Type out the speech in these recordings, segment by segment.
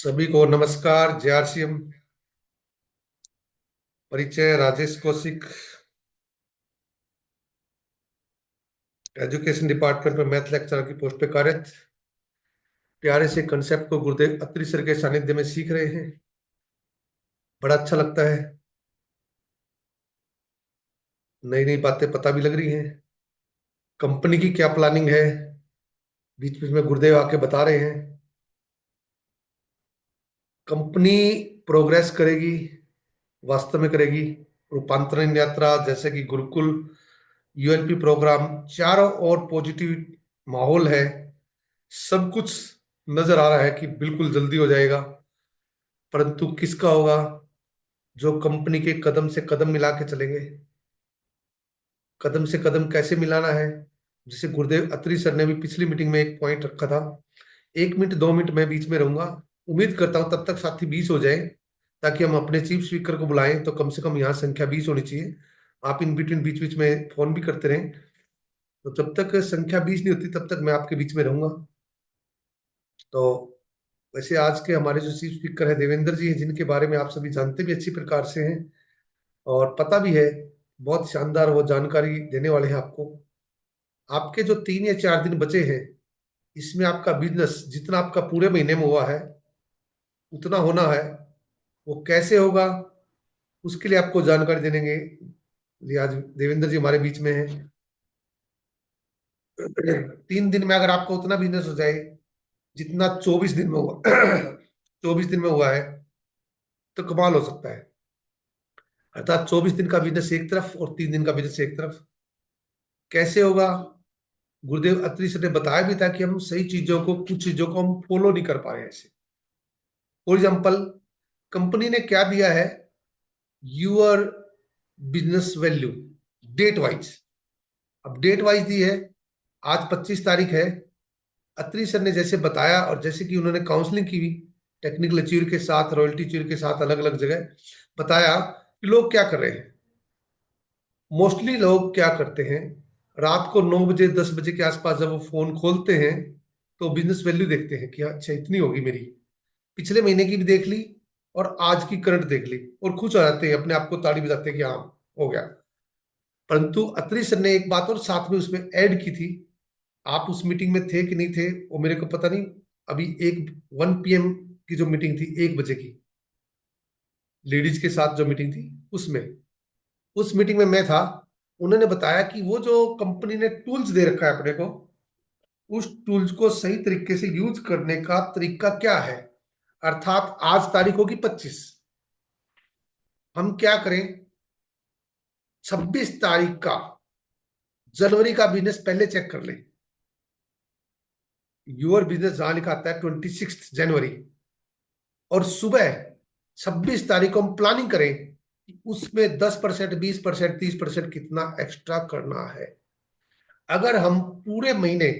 सभी को नमस्कार। जेआरसीएम परिचय राजेश कौशिक, एजुकेशन डिपार्टमेंट में मैथ लेक्चरर की पोस्ट पे कार्यरत। प्यारे से कंसेप्ट को गुरुदेव अत्री सर के सानिध्य में सीख रहे हैं। बड़ा अच्छा लगता है। नई नई बातें पता भी लग रही हैं। कंपनी की क्या प्लानिंग है, बीच बीच में गुरुदेव आके बता रहे हैं। कंपनी प्रोग्रेस करेगी, वास्तव में करेगी। रूपांतरण यात्रा जैसे कि गुरुकुल, यूएलपी प्रोग्राम, चारों ओर पॉजिटिव माहौल है। सब कुछ नजर आ रहा है कि बिल्कुल जल्दी हो जाएगा। परंतु किसका होगा? जो कंपनी के कदम से कदम मिला के चलेंगे। कदम से कदम कैसे मिलाना है, जैसे गुरुदेव अत्री सर ने भी पिछली मीटिंग में एक पॉइंट रखा था। 1 मिनट 2 मिनट मैं बीच में रहूंगा। उम्मीद करता हूं तब तक साथी 20 हो जाए, ताकि हम अपने चीफ स्पीकर को बुलाएं तो कम से कम यहाँ संख्या 20 होनी चाहिए। आप इन बिटवीन बीच बीच में फोन भी करते रहें। तो जब तक संख्या 20 नहीं होती तब तक मैं आपके बीच में रहूंगा। तो वैसे आज के हमारे जो चीफ स्पीकर है देवेंद्र जी हैं, जिनके बारे में आप सभी जानते भी अच्छी प्रकार से हैं और पता भी है। बहुत शानदार वो जानकारी देने वाले हैं आपको। आपके जो 3 या 4 दिन बचे हैं, इसमें आपका बिजनेस जितना आपका पूरे महीने में हुआ है उतना होना है। वो कैसे होगा, उसके लिए आपको जानकारी देने के लिए आज देवेंद्र जी हमारे बीच में हैं। 3 दिन में अगर आपको उतना बिजनेस हो जाए जितना 24 दिन में हुआ 24 दिन में हुआ है, तो कमाल हो सकता है। अर्थात 24 दिन का बिजनेस एक तरफ और 3 दिन का बिजनेस एक तरफ। कैसे होगा? गुरुदेव अत्री सर ने बताया भी था कि हम सही चीजों को, कुछ चीजों को हम फॉलो नहीं कर पा रहे हैं ऐसे। फॉर एग्जाम्पल, कंपनी ने क्या दिया है, your business value date wise. अब डेट वाइज दी है, आज 25 तारीख है। अत्री सर ने जैसे बताया और जैसे कि उन्होंने काउंसलिंग की हुई टेक्निकल अचीवर के साथ, रॉयल्टी अचीवर के साथ, अलग अलग जगह बताया कि लोग क्या कर रहे हैं। मोस्टली लोग क्या करते हैं, रात को 9 बजे 10 बजे के आसपास जब वो फोन खोलते हैं तो बिजनेस वैल्यू देखते हैं कि अच्छा इतनी होगी मेरी। पिछले महीने की भी देख ली और आज की करंट देख ली और खुश हो जाते हैं, अपने आप को ताड़ी बजाते हैं कि हाँ हो गया। परंतु अत्री सर ने एक बात और साथ में उसमें ऐड की थी। आप उस मीटिंग में थे कि नहीं थे वो मेरे को पता नहीं। अभी एक 1 PM की जो मीटिंग थी, 1 बजे की, लेडीज के साथ जो मीटिंग थी उसमें, उस मीटिंग में मैं था। उन्होंने बताया कि वो जो कंपनी ने टूल्स दे रखा है अपने को, उस टूल्स को सही तरीके से यूज करने का तरीका क्या है। अर्थात आज तारीख होगी 25, हम क्या करें, 26 तारीख का जनवरी का बिजनेस पहले चेक कर ले। यूर बिजनेस जहां लिखा आता है 26 जनवरी, और सुबह 26 तारीख को हम प्लानिंग करें कि उसमें 10%, 20%, 30% कितना एक्स्ट्रा करना है। अगर हम पूरे महीने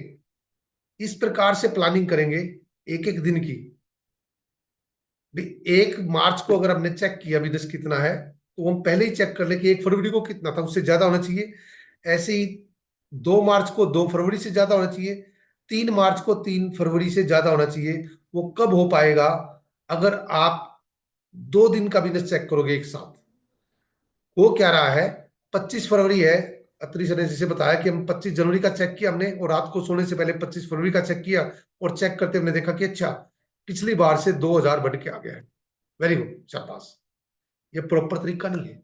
इस प्रकार से प्लानिंग करेंगे, एक एक दिन की, 1 मार्च को अगर हमने चेक किया बिजनेस कितना है, तो हम पहले ही चेक कर ले कि 1 फरवरी को कितना था, उससे ज्यादा होना चाहिए। ऐसे ही 2 मार्च को 2 फरवरी से ज्यादा होना चाहिए। 3 मार्च को 3 फरवरी से ज्यादा होना चाहिए। वो कब हो पाएगा? अगर आप 2 दिन का बिजनेस चेक करोगे एक साथ। वो क्या रहा है, 25 फरवरी है। अत्री सर ने जैसे बताया कि हम 25 जनवरी का चेक किया हमने, और रात को सोने से पहले 25 फरवरी का चेक किया, और चेक करते हमने देखा कि अच्छा पिछली बार से 2,000 बढ़ के आ गया है। वेरी गुड, शाबाश। ये प्रॉपर तरीका नहीं है।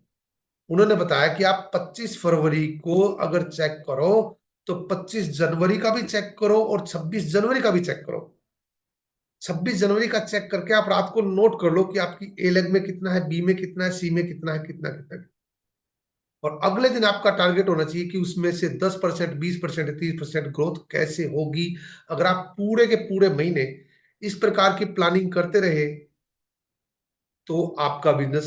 उन्होंने बताया कि आप 25 फरवरी को अगर चेक करो तो 25 जनवरी का भी चेक करो और 26 जनवरी का भी चेक करो। 26 जनवरी का चेक करके आप रात को नोट कर लो कि आपकी ए लेग में कितना है, बी में कितना है, सी में कितना है, कितना कितना। और अगले दिन आपका टारगेट होना चाहिए कि उसमें से 10%, 20%, 30% ग्रोथ कैसे होगी। अगर आप पूरे के पूरे महीने इस प्रकार की प्लानिंग करते रहे तो आपका बिजनेस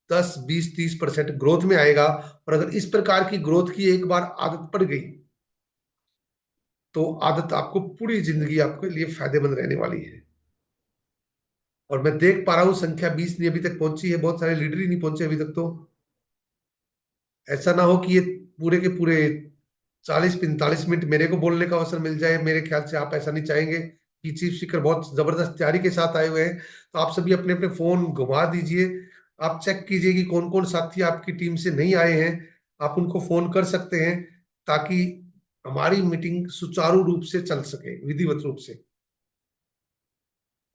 10, 20, 30% ग्रोथ में आएगा। और अगर इस प्रकार की ग्रोथ की एक बार आदत पड़ गई तो आदत आपको पूरी जिंदगी आपके लिए फायदेमंद रहने वाली है। और मैं देख पा रहा हूं संख्या 20 नहीं अभी तक पहुंची है, बहुत सारे लीडर ही नहीं पहुंचे अभी तक। तो ऐसा ना हो कि ये पूरे के पूरे 40-45 मिनट मेरे को बोलने का अवसर मिल जाए। मेरे ख्याल से आप ऐसा नहीं चाहेंगे। कि चीफ स्पीकर बहुत जबरदस्त तैयारी के साथ आए हुए हैं, तो आप सभी अपने अपने फोन घुमा दीजिए। आप चेक कीजिए कि कौन कौन साथी आपकी टीम से नहीं आए हैं, आप उनको फोन कर सकते हैं, ताकि हमारी मीटिंग सुचारू रूप से चल सके, विधिवत रूप से।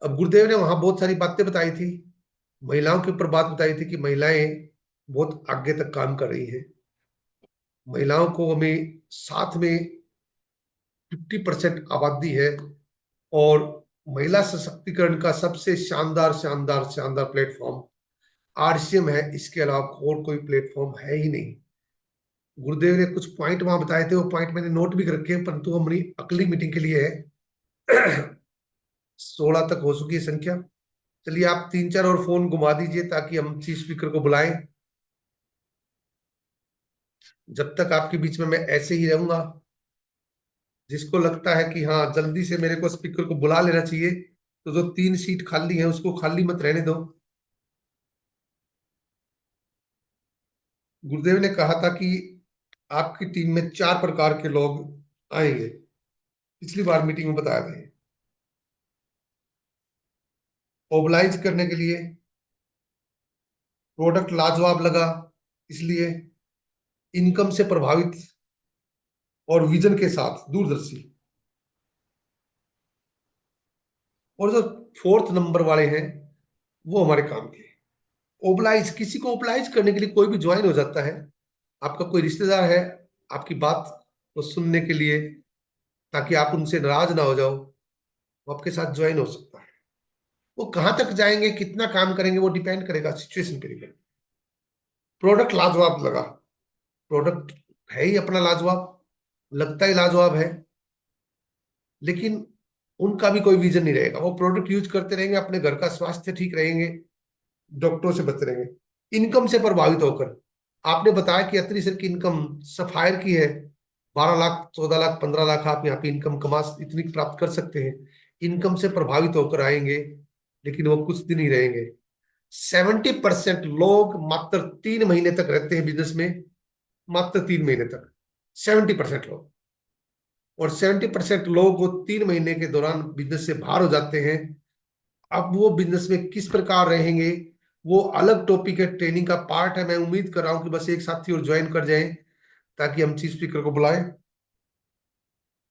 अब गुरुदेव ने वहां बहुत सारी बातें बताई थी, महिलाओं के ऊपर बात बताई थी कि महिलाएं बहुत आगे तक काम कर रही हैं। महिलाओं को हमें साथ में 50% आबादी है, और महिला सशक्तिकरण का सबसे शानदार शानदार शानदार प्लेटफॉर्म आरसीएम है, इसके अलावा और कोई प्लेटफॉर्म है ही नहीं। गुरुदेव ने कुछ पॉइंट वहां बताए थे, वो पॉइंट मैंने नोट भी रखे हैं, परंतु हमारी अगली मीटिंग के लिए है। 16 तक हो चुकी है संख्या। चलिए आप 3 4 और फोन घुमा दीजिए, ताकि हम चीफ स्पीकर को बुलाएं। जब तक आपके बीच में मैं ऐसे ही रहूंगा, जिसको लगता है कि हाँ जल्दी से मेरे को स्पीकर को बुला लेना चाहिए, तो जो 3 सीट खाली है उसको खाली मत रहने दो। गुरुदेव ने कहा था कि आपकी टीम में 4 प्रकार के लोग आएंगे, पिछली बार मीटिंग में बताया था। मोबिलाइज करने के लिए प्रोडक्ट लाजवाब लगा, इसलिए इनकम से प्रभावित और विजन के साथ दूरदर्शी। और जो 4th नंबर वाले हैं, वो हमारे काम के। ओबलाइज, किसी को ओबलाइज करने के लिए कोई भी ज्वाइन हो जाता है। आपका कोई रिश्तेदार है, आपकी बात को सुनने के लिए, ताकि आप उनसे नाराज ना हो जाओ, वो आपके साथ ज्वाइन हो सकता है। वो कहाँ तक जाएंगे, कितना काम करेंगे, वो डिपेंड करेगा सिचुएशन पे डिपेंड। प्रोडक्ट लाजवाब लगा, प्रोडक्ट है ही अपना लाजवाब, लगता ही लाजवाब है, लेकिन उनका भी कोई विजन नहीं रहेगा। वो प्रोडक्ट यूज करते रहेंगे, अपने घर का स्वास्थ्य ठीक रहेंगे, डॉक्टरों से बचते रहेंगे। इनकम से प्रभावित होकर, आपने बताया कि अत्रि सर की इनकम सफायर की है, 12 लाख 14 लाख 15 लाख आप यहाँ पे इनकम कमा इतनी प्राप्त कर सकते हैं। इनकम से प्रभावित होकर आएंगे, लेकिन वो कुछ दिन ही रहेंगे। 70% लोग मात्र 3 महीने तक रहते हैं बिजनेस में, मात्र 3 महीने तक 70% लोग। और 70% लोग वो 3 महीने के दौरान बिजनेस से बाहर हो जाते हैं। अब वो बिजनेस में किस प्रकार रहेंगे, वो अलग टॉपिक है, ट्रेनिंग का पार्ट है। मैं उम्मीद कर रहा हूँ कि बस एक साथी और ज्वाइन कर जाएं, ताकि हम चीफ स्पीकर को बुलाएं।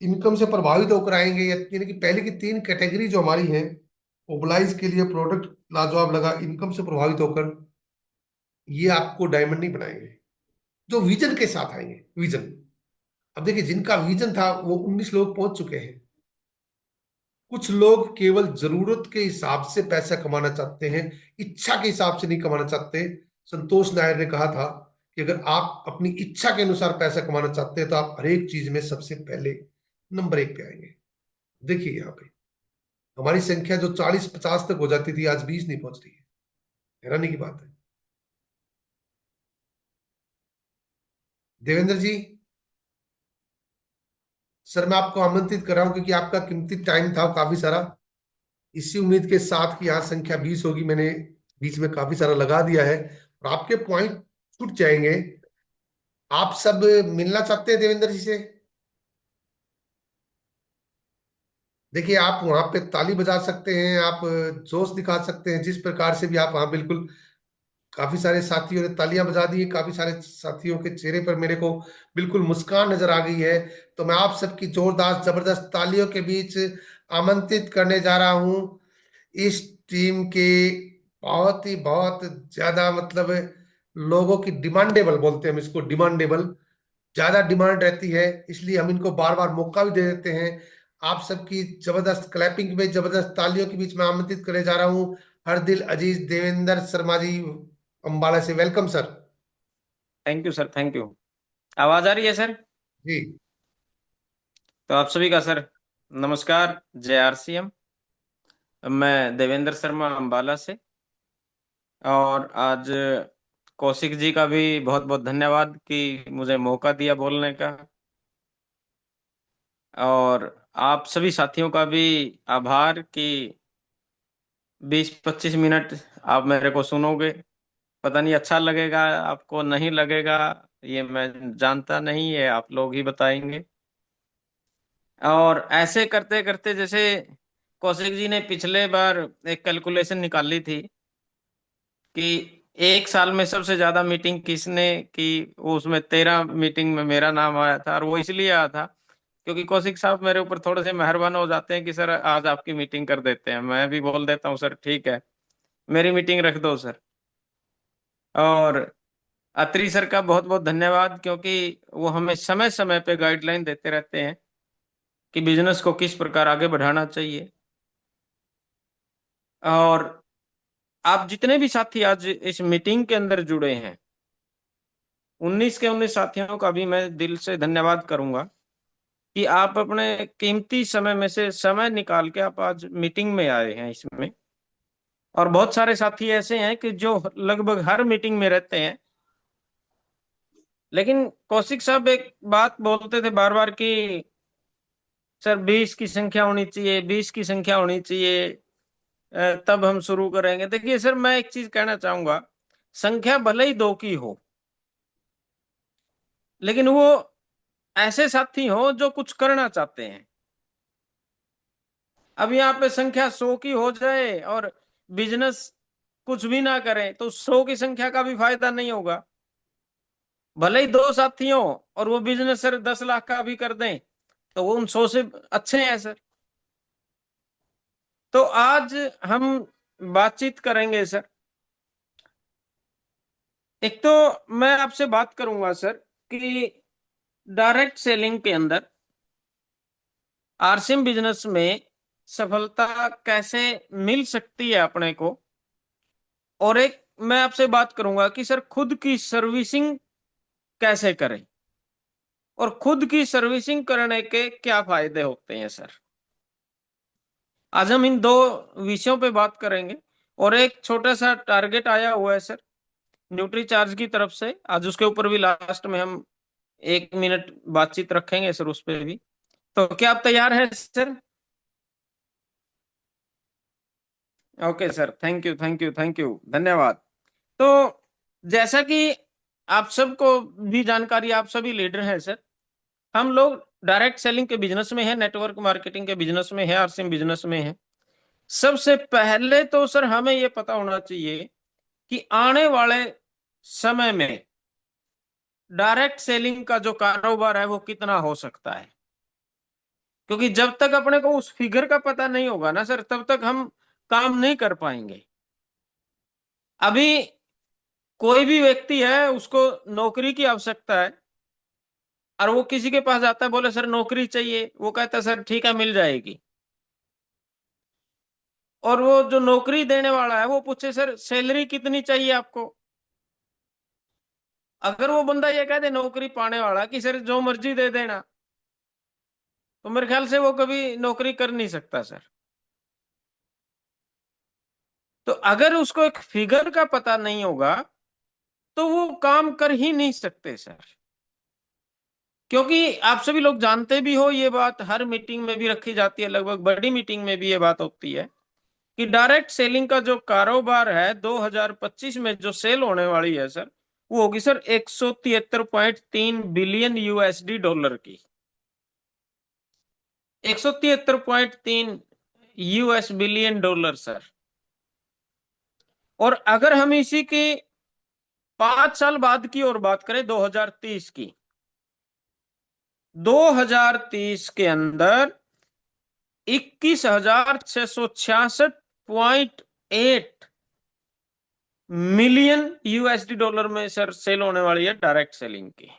इनकम से प्रभावित होकर आएंगे, यानी कि पहले की 3 कैटेगरी जो हमारी है, मोबिलाइज के लिए प्रोडक्ट लाजवाब लगा, इनकम से प्रभावित होकर, ये आपको डायमंड नहीं बनाएंगे। जो विजन के साथ आएंगे, विजन। अब देखिए, जिनका विजन था वो 19 लोग पहुंच चुके हैं। कुछ लोग केवल जरूरत के हिसाब से पैसा कमाना चाहते हैं, इच्छा के हिसाब से नहीं कमाना चाहते। संतोष नायर ने कहा था कि अगर आप अपनी इच्छा के अनुसार पैसा कमाना चाहते हैं, तो आप हर एक चीज में सबसे पहले नंबर 1 पे आएंगे। देखिए यहाँ पे हमारी संख्या जो 40 50 तक हो जाती थी, आज 20 नहीं पहुंच रही है। हैरानी की बात है। देवेंद्र जी, सर मैं आपको आमंत्रित कर रहा हूं, क्योंकि आपका कीमती टाइम था काफी सारा। इसी उम्मीद के साथ कि यहाँ संख्या 20 होगी, मैंने बीच में काफी सारा लगा दिया है, और आपके पॉइंट छूट जाएंगे। आप सब मिलना चाहते हैं देवेंद्र जी से? देखिए, आप वहां पे ताली बजा सकते हैं, आप जोश दिखा सकते हैं, जिस प्रकार से भी आप वहां बिल्कुल। काफी सारे साथियों ने तालियां बजा दी, काफी सारे साथियों के चेहरे पर मेरे को बिल्कुल मुस्कान नजर आ गई है। तो मैं आप सबकी जोरदार जबरदस्त तालियों के बीच आमंत्रित करने जा रहा हूं इस टीम के बहुत ज्यादा, मतलब लोगों की डिमांडेबल बोलते हैं हम इसको, डिमांडेबल, ज्यादा डिमांड रहती है, इसलिए हम इनको बार बार मौका भी दे देते हैं। आप सबकी जबरदस्त क्लैपिंग में, जबरदस्त तालियों के बीच में आमंत्रित करने जा रहा हूँ हर दिल अजीज देवेंद्र शर्मा जी, अंबाला से। Welcome sir. Thank you sir, thank you. आवाज आ रही है सर? जी। तो आप सभी का सर नमस्कार, जय आरसीएम। मैं देवेंद्र शर्मा अंबाला से। और आज कौशिक जी का भी बहुत बहुत धन्यवाद कि मुझे मौका दिया बोलने का। और आप सभी साथियों का भी आभार कि 20-25 मिनट आप मेरे को सुनोगे। पता नहीं अच्छा लगेगा आपको, नहीं लगेगा, ये मैं जानता नहीं, है आप लोग ही बताएंगे। और ऐसे करते करते जैसे कौशिक जी ने पिछले बार एक कैलकुलेशन निकाली थी कि एक साल में सबसे ज्यादा मीटिंग किसने की, वो उसमें 13 मीटिंग में मेरा नाम आया था। और वो इसलिए आया था क्योंकि कौशिक साहब मेरे ऊपर थोड़े से मेहरबान हो जाते हैं कि सर आज आपकी मीटिंग कर देते हैं। मैं भी बोल देता हूँ सर ठीक है, मेरी मीटिंग रख दो सर। और अत्री सर का बहुत बहुत धन्यवाद, क्योंकि वो हमें समय समय पे गाइडलाइन देते रहते हैं कि बिजनेस को किस प्रकार आगे बढ़ाना चाहिए। और आप जितने भी साथी आज इस मीटिंग के अंदर जुड़े हैं, 19 के 19 साथियों का भी मैं दिल से धन्यवाद करूंगा कि आप अपने कीमती समय में से समय निकाल के आप आज मीटिंग में आए हैं इसमें। और बहुत सारे साथी ऐसे हैं कि जो लगभग हर मीटिंग में रहते हैं। लेकिन कौशिक साहब एक बात बोलते थे बार बार कि सर 20 की संख्या होनी चाहिए, 20 की संख्या होनी चाहिए, तब हम शुरू करेंगे। देखिए सर, मैं एक चीज कहना चाहूंगा, संख्या भले ही 2 की हो, लेकिन वो ऐसे साथी हो जो कुछ करना चाहते हैं। अब यहाँ पे संख्या 100 की हो जाए और बिजनेस कुछ भी ना करें तो 100 की संख्या का भी फायदा नहीं होगा। भले ही 2 साथी हो और वो बिजनेस सर 10 लाख का भी कर दें तो वो उन 100 से अच्छे हैं सर। तो आज हम बातचीत करेंगे सर। एक तो मैं आपसे बात करूंगा सर कि डायरेक्ट सेलिंग के अंदर आरसीएम बिजनेस में सफलता कैसे मिल सकती है अपने को। और एक मैं आपसे बात करूंगा कि सर खुद की सर्विसिंग कैसे करें और खुद की सर्विसिंग करने के क्या फायदे होते हैं सर। आज हम इन 2 विषयों पे बात करेंगे। और एक छोटा सा टारगेट आया हुआ है सर न्यूट्री चार्ज की तरफ से, आज उसके ऊपर भी लास्ट में हम 1 मिनट बातचीत रखेंगे सर उस पर भी। तो क्या आप तैयार हैं sir? Okay sir, thank you thank you thank you, धन्यवाद। तो जैसा कि आप सबको भी जानकारी, आप सभी लीडर हैं सर, हम लोग डायरेक्ट सेलिंग के बिजनेस में है, नेटवर्क मार्केटिंग के बिजनेस में है, आरसीएम बिजनेस में है। सबसे पहले तो सर हमें यह पता होना चाहिए कि आने वाले समय में डायरेक्ट सेलिंग का जो कारोबार है वो कितना हो सकता है। क्योंकि जब तक अपने को उस फिगर का पता नहीं होगा ना सर, तब तक हम काम नहीं कर पाएंगे। अभी कोई भी व्यक्ति है, उसको नौकरी की आवश्यकता है और वो किसी के पास जाता है, बोले सर नौकरी चाहिए, वो कहता है सर ठीक है मिल जाएगी। और वो जो नौकरी देने वाला है वो पूछे सर सैलरी कितनी चाहिए आपको। अगर वो बंदा ये कह दे नौकरी पाने वाला कि सर जो मर्जी दे देना, तो मेरे ख्याल से वो कभी नौकरी कर नहीं सकता सर। तो अगर उसको एक फिगर का पता नहीं होगा तो वो काम कर ही नहीं सकते सर। क्योंकि आप सभी लोग जानते भी हो, ये बात हर मीटिंग में भी रखी जाती है, लगभग बड़ी मीटिंग में भी ये बात होती है कि डायरेक्ट सेलिंग का जो कारोबार है 2025 में जो सेल होने वाली है सर, वो होगी सर 173.3 बिलियन यूएसडी डॉलर की। 173.3 यूएस बिलियन डॉलर सर। और अगर हम इसी की 5 साल बाद की और बात करें, 2030 की, 2030 के अंदर 21,666.8 मिलियन यूएसडी डॉलर में सर सेल होने वाली है डायरेक्ट सेलिंग की।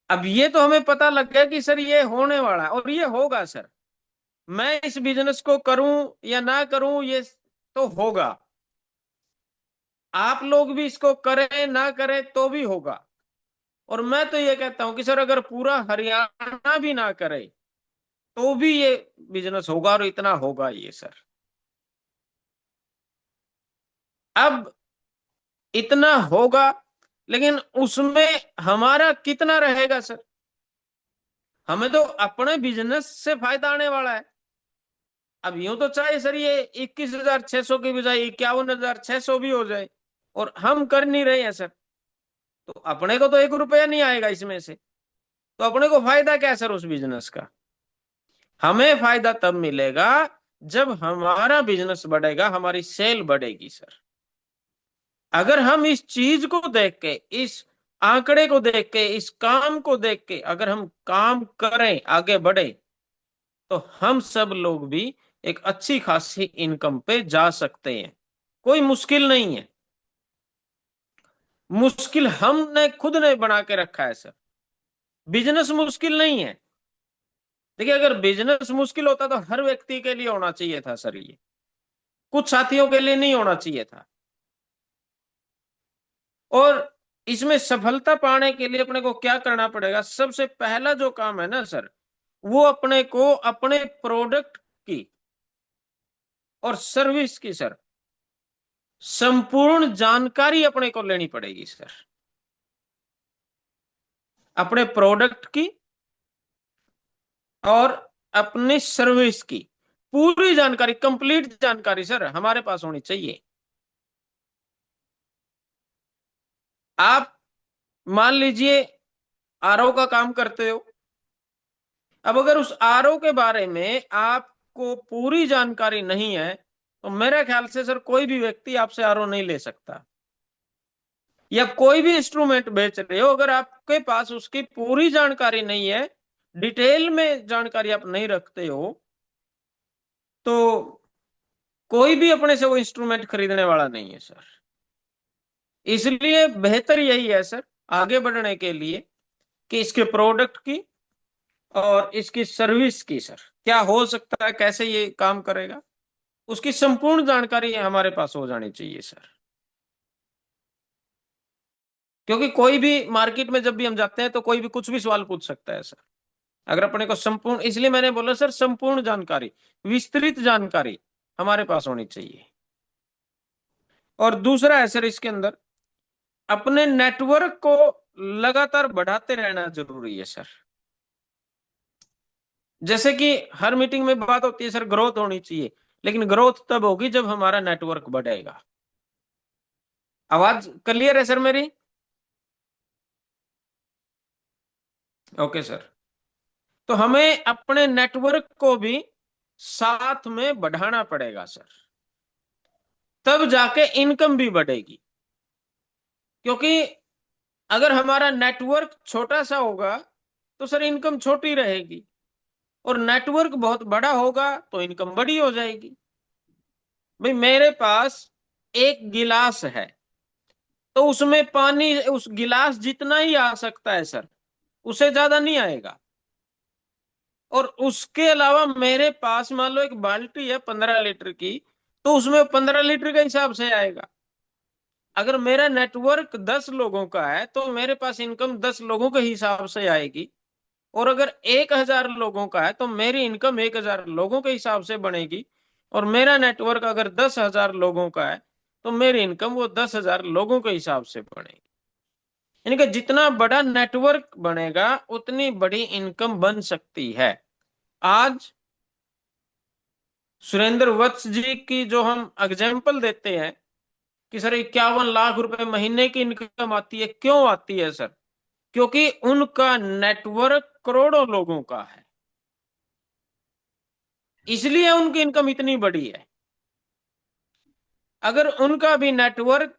अब ये तो हमें पता लग गया कि सर ये होने वाला है और ये होगा सर। मैं इस बिजनेस को करूं या ना करूं, ये तो होगा। आप लोग भी इसको करें ना करें तो भी होगा। और मैं तो ये कहता हूं कि सर अगर पूरा हरियाणा भी ना करे तो भी ये बिजनेस होगा और इतना होगा ये सर। अब इतना होगा, लेकिन उसमें हमारा कितना रहेगा सर? हमें तो अपने बिजनेस से फायदा आने वाला है। अब यूं तो चाहे सर ये 21,600 की बजाय 51,600 भी हो जाए, और हम कर नहीं रहे हैं सर, तो अपने को तो 1 रुपया नहीं आएगा इसमें से। तो अपने को फायदा क्या है सर उस बिजनेस का? हमें फायदा तब मिलेगा जब हमारा बिजनेस बढ़ेगा, हमारी सेल बढ़ेगी सर। अगर हम इस चीज को देख के, इस आंकड़े को देख के, इस काम को देख के अगर हम काम करें, आगे बढ़े, तो हम सब लोग भी एक अच्छी खासी इनकम पे जा सकते हैं। कोई मुश्किल नहीं है। मुश्किल हमने खुद ने बना के रखा है सर। बिजनेस मुश्किल नहीं है। देखिए, अगर बिजनेस मुश्किल होता तो हर व्यक्ति के लिए होना चाहिए था सर, ये कुछ साथियों के लिए नहीं होना चाहिए था। और इसमें सफलता पाने के लिए अपने को क्या करना पड़ेगा? सबसे पहला जो काम है ना सर, वो अपने को अपने प्रोडक्ट की और सर्विस की सर संपूर्ण जानकारी अपने को लेनी पड़ेगी सर। अपने प्रोडक्ट की और अपनी सर्विस की पूरी जानकारी, कंप्लीट जानकारी सर हमारे पास होनी चाहिए। आप मान लीजिए आरओ का काम करते हो। अब अगर उस आरओ के बारे में आपको पूरी जानकारी नहीं है, तो मेरे ख्याल से सर कोई भी व्यक्ति आपसे आरओ नहीं ले सकता। या कोई भी इंस्ट्रूमेंट बेच रहे हो, अगर आपके पास उसकी पूरी जानकारी नहीं है, डिटेल में जानकारी आप नहीं रखते हो, तो कोई भी अपने से वो इंस्ट्रूमेंट खरीदने वाला नहीं है सर। इसलिए बेहतर यही है सर आगे बढ़ने के लिए कि इसके प्रोडक्ट की और इसकी सर्विस की सर क्या हो सकता है, कैसे ये काम करेगा, उसकी संपूर्ण जानकारी हमारे पास हो जानी चाहिए सर। क्योंकि कोई भी मार्केट में जब भी हम जाते हैं तो कोई भी कुछ भी सवाल पूछ सकता है सर। अगर अपने को संपूर्ण, इसलिए मैंने बोला सर संपूर्ण जानकारी, विस्तृत जानकारी हमारे पास होनी चाहिए। और दूसरा है सर इसके अंदर अपने नेटवर्क को लगातार बढ़ाते रहना जरूरी है सर। जैसे कि हर मीटिंग में बात होती है सर ग्रोथ होनी चाहिए, लेकिन ग्रोथ तब होगी जब हमारा नेटवर्क बढ़ेगा। आवाज क्लियर है सर मेरी? Okay sir. तो हमें अपने नेटवर्क को भी साथ में बढ़ाना पड़ेगा सर, तब जाके इनकम भी बढ़ेगी। क्योंकि अगर हमारा नेटवर्क छोटा सा होगा तो सर इनकम छोटी रहेगी, और नेटवर्क बहुत बड़ा होगा तो इनकम बड़ी हो जाएगी। भाई मेरे पास एक गिलास है, तो उसमें पानी उस गिलास जितना ही आ सकता है सर, उससे ज्यादा नहीं आएगा। और उसके अलावा मेरे पास मान लो एक बाल्टी है 15 लीटर की, तो उसमें 15 लीटर के हिसाब से आएगा। अगर मेरा नेटवर्क 10 लोगों का है तो मेरे पास इनकम 10 लोगों के हिसाब से आएगी। और अगर 1,000 लोगों का है तो मेरी इनकम 1,000 लोगों के हिसाब से बनेगी। और मेरा नेटवर्क अगर 10,000 लोगों का है तो मेरी इनकम वो 10,000 लोगों के हिसाब से बनेगी। यानी कि जितना बड़ा नेटवर्क बनेगा उतनी बड़ी इनकम बन सकती है। आज सुरेंद्र वत्स जी की जो हम एग्जाम्पल देते हैं कि सर 51 लाख रुपए महीने की इनकम आती है, क्यों आती है सर? क्योंकि उनका नेटवर्क करोड़ों लोगों का है, इसलिए उनकी इनकम इतनी बड़ी है। अगर उनका भी नेटवर्क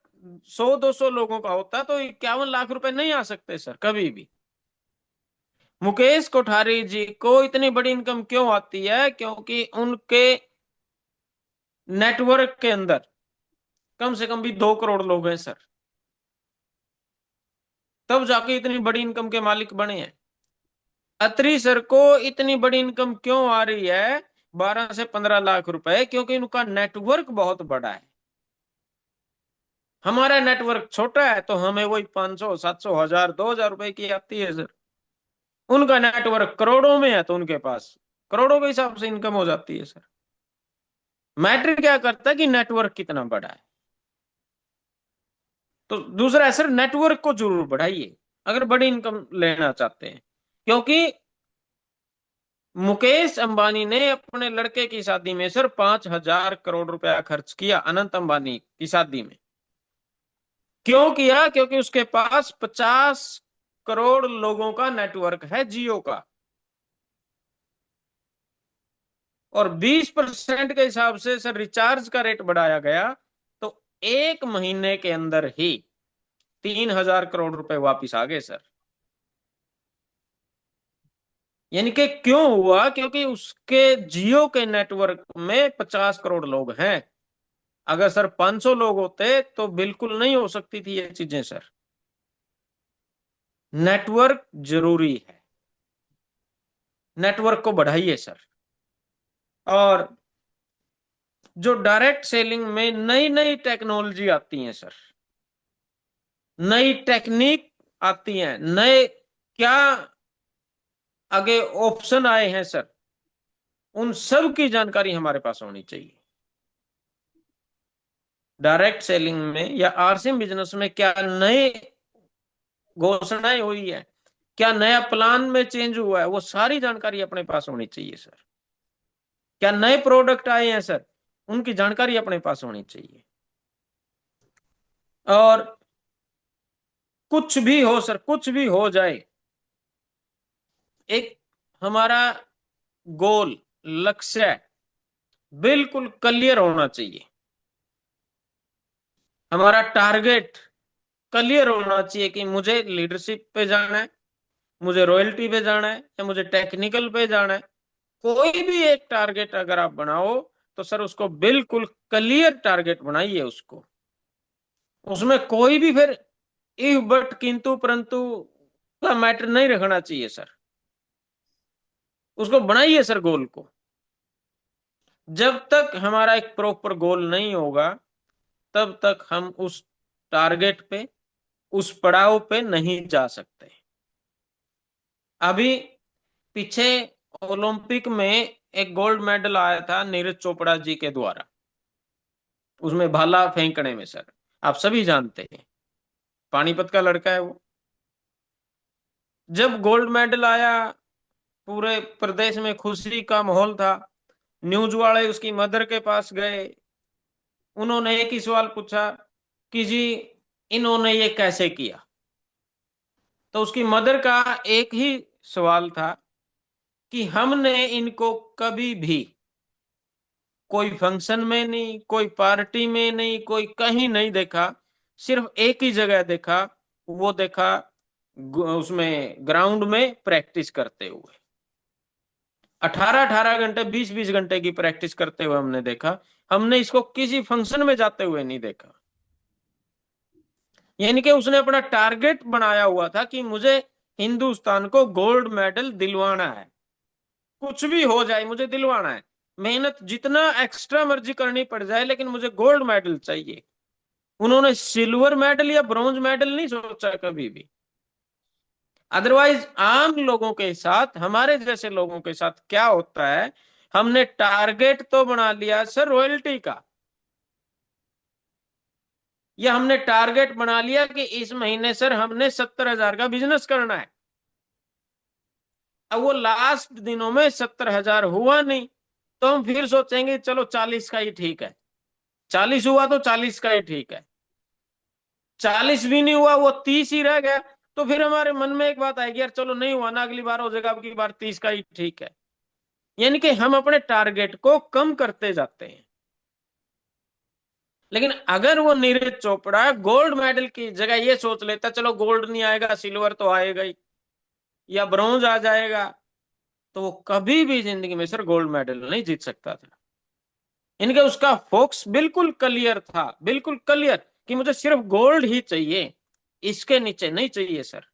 100-200 लोगों का होता तो 51 लाख रुपए नहीं आ सकते सर कभी भी। मुकेश कोठारी जी को इतनी बड़ी इनकम क्यों आती है? क्योंकि उनके नेटवर्क के अंदर कम से कम भी 2 करोड़ लोग हैं सर, तब जाके इतनी बड़ी इनकम के मालिक बने हैं। अत्री सर को इतनी बड़ी इनकम क्यों आ रही है 12 से 15 लाख रुपए? क्योंकि उनका नेटवर्क बहुत बड़ा है। हमारा नेटवर्क छोटा है तो हमें वही 500, 700, 1000, 2000 रुपए की आती है सर। उनका नेटवर्क करोड़ों में है तो उनके पास करोड़ों के हिसाब से इनकम हो जाती है सर। मैटर क्या करता है कि नेटवर्क कितना बड़ा है। तो दूसरा है सर नेटवर्क को जरूर बढ़ाइए अगर बड़ी इनकम लेना चाहते हैं। क्योंकि मुकेश अंबानी ने अपने लड़के की शादी में सर 5,000 करोड़ रुपया खर्च किया, अनंत अंबानी की शादी में। क्यों किया? क्योंकि उसके पास 50 करोड़ लोगों का नेटवर्क है जियो का। और 20% के हिसाब से सर रिचार्ज का रेट बढ़ाया गया, तो 1 महीने के अंदर ही 3,000 करोड़ रुपए वापिस आ गए सर। यानी कि क्यों हुआ? क्योंकि उसके जियो के नेटवर्क में 50 करोड़ लोग हैं। अगर सर 500 लोग होते तो बिल्कुल नहीं हो सकती थी ये चीजें सर। नेटवर्क जरूरी है, नेटवर्क को बढ़ाइए सर। और जो डायरेक्ट सेलिंग में नई नई टेक्नोलॉजी आती है सर, नई टेक्निक आती है, नए क्या आगे ऑप्शन आए हैं सर, उन सब की जानकारी हमारे पास होनी चाहिए। डायरेक्ट सेलिंग में या आरसीएम बिजनेस में क्या नए घोषणाएं हुई है, क्या नया प्लान में चेंज हुआ है, वो सारी जानकारी अपने पास होनी चाहिए सर। क्या नए प्रोडक्ट आए हैं सर, उनकी जानकारी अपने पास होनी चाहिए। और कुछ भी हो सर, कुछ भी हो जाए, एक हमारा गोल, लक्ष्य बिल्कुल क्लियर होना चाहिए। हमारा टारगेट क्लियर होना चाहिए कि मुझे लीडरशिप पे जाना है, मुझे रॉयल्टी पे जाना है, या मुझे टेक्निकल पे जाना है। कोई भी एक टारगेट अगर आप बनाओ तो सर उसको बिल्कुल क्लियर टारगेट बनाइए उसको। उसमें कोई भी फिर इफ बट किंतु परंतु का मैटर नहीं रखना चाहिए सर। उसको बनाइए सर गोल को। जब तक हमारा एक प्रॉपर गोल नहीं होगा तब तक हम उस टारगेट पे, उस पड़ाव पे नहीं जा सकते। अभी पीछे ओलंपिक में एक गोल्ड मेडल आया था नीरज चोपड़ा जी के द्वारा, उसमें भाला फेंकने में सर, आप सभी जानते हैं, पानीपत का लड़का है वो। जब गोल्ड मेडल आया पूरे प्रदेश में खुशी का माहौल था। न्यूज वाले उसकी मदर के पास गए, उन्होंने एक ही सवाल पूछा कि जी इन्होंने ये कैसे किया। तो उसकी मदर का एक ही सवाल था कि हमने इनको कभी भी कोई फंक्शन में नहीं, कोई पार्टी में नहीं, कोई कहीं नहीं देखा, सिर्फ एक ही जगह देखा। वो देखा उसमें ग्राउंड में प्रैक्टिस करते हुए, 18-18 घंटे, 20-20 घंटे की प्रैक्टिस करते हुए हमने देखा। हमने इसको किसी फंक्शन में जाते हुए नहीं देखा। यानी कि उसने अपना टारगेट बनाया हुआ था कि मुझे हिंदुस्तान को गोल्ड मेडल दिलवाना है, कुछ भी हो जाए मुझे दिलवाना है। मेहनत जितना एक्स्ट्रा मर्जी करनी पड़ जाए, लेकिन मुझे गोल्ड मेडल चाहिए। उन्होंने सिल्वर मेडल या ब्रॉन्ज मेडल नहीं सोचा कभी भी। अदरवाइज आम लोगों के साथ, हमारे जैसे लोगों के साथ क्या होता है, हमने टारगेट तो बना लिया सर रॉयल्टी का, या हमने टारगेट बना लिया कि इस महीने सर हमने 70,000 का बिजनेस करना है। अब वो लास्ट दिनों में 70,000 हुआ नहीं, तो हम फिर सोचेंगे चलो 40 का ही ठीक है। 40 हुआ तो 40 का ही ठीक है। 40 भी नहीं हुआ, वो 30 ही रह गया, तो फिर हमारे मन में एक बात आएगी, यार चलो नहीं हुआ ना, अगली बार हो जाएगा, अगली बार 30 का ही ठीक है। यानी कि हम अपने टारगेट को कम करते जाते हैं। लेकिन अगर वो नीरज चोपड़ा गोल्ड मेडल की जगह ये सोच लेता चलो गोल्ड नहीं आएगा, सिल्वर तो आएगा ही, या ब्रॉन्ज आ जाएगा, तो वो कभी भी जिंदगी में सर गोल्ड मेडल नहीं जीत सकता था। इनका उसका फोकस बिल्कुल क्लियर था, बिल्कुल क्लियर, कि मुझे सिर्फ गोल्ड ही चाहिए, इसके नीचे नहीं चाहिए सर।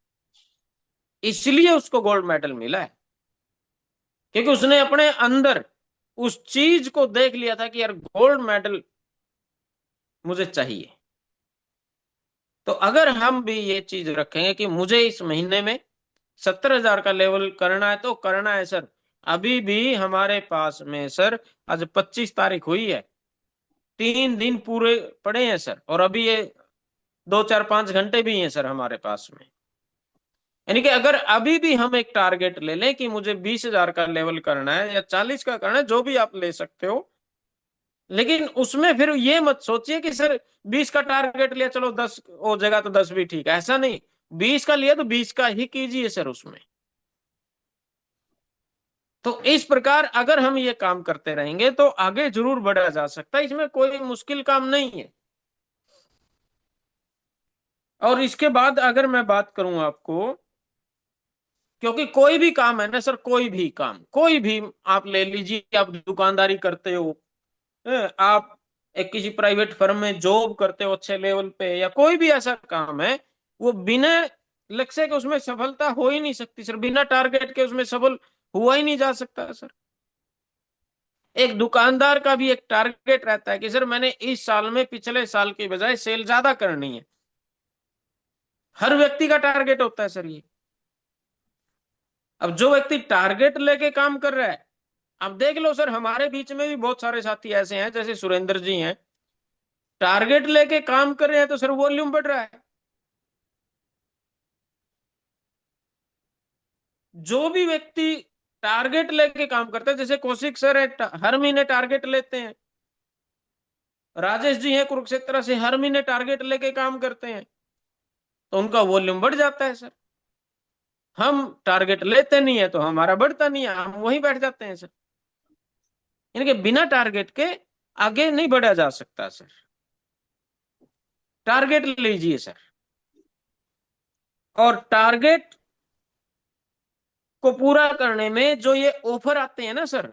इसलिए उसको गोल्ड मेडल मिला है, क्योंकि उसने अपने अंदर उस चीज को देख लिया था कि यार गोल्ड मेडल मुझे चाहिए। तो अगर हम भी ये चीज रखेंगे कि मुझे इस महीने में 70,000 का लेवल करना है तो करना है सर। अभी भी हमारे पास में सर, आज 25 तारीख हुई है, 3 दिन पूरे पड़े हैं सर, और अभी ये 2-4-5 घंटे भी हैं सर हमारे पास में। यानी कि अगर अभी भी हम एक टारगेट ले लें कि मुझे 20,000 का लेवल करना है या 40 का करना है, जो भी आप ले सकते हो, लेकिन उसमें फिर ये मत सोचिए कि सर 20 का टारगेट लिया चलो 10 हो जाएगा तो 10 भी ठीक है, ऐसा नहीं। 20 का लिया तो 20 का ही कीजिए सर उसमें। तो इस प्रकार अगर हम ये काम करते रहेंगे तो आगे जरूर बढ़ा जा सकता है, इसमें कोई मुश्किल काम नहीं है। और इसके बाद अगर मैं बात करूं आपको, क्योंकि कोई भी काम है ना सर, कोई भी काम, कोई भी आप ले लीजिए, आप दुकानदारी करते हो, आप एक किसी प्राइवेट फर्म में जॉब करते हो अच्छे लेवल पे, या कोई भी ऐसा काम है, वो बिना लक्ष्य के उसमें सफलता हो ही नहीं सकती सर, बिना टारगेट के उसमें सफल हुआ ही नहीं जा सकता सर। एक दुकानदार का भी एक टारगेट रहता है कि सर मैंने इस साल में पिछले साल की बजाय सेल ज्यादा करनी है। हर व्यक्ति का टारगेट होता है सर ये। अब जो व्यक्ति टारगेट लेके काम कर रहा है, अब देख लो सर, हमारे बीच में भी बहुत सारे साथी ऐसे हैं, जैसे सुरेंद्र जी हैं, टारगेट लेके काम कर रहे हैं तो सर वॉल्यूम बढ़ रहा है। जो भी व्यक्ति टारगेट लेके काम करता है, जैसे कौशिक सर है, हर महीने टारगेट लेते हैं, राजेश जी हैं कुरुक्षेत्र से, हर महीने टारगेट लेके काम करते हैं, तो उनका वॉल्यूम बढ़ जाता है सर। हम टारगेट लेते नहीं है तो हमारा बढ़ता नहीं है, हम वहीं बैठ जाते हैं सर। यानी कि बिना टारगेट के आगे नहीं बढ़ा जा सकता सर। टारगेट लीजिए सर, और टारगेट को पूरा करने में जो ये ऑफर आते हैं ना सर,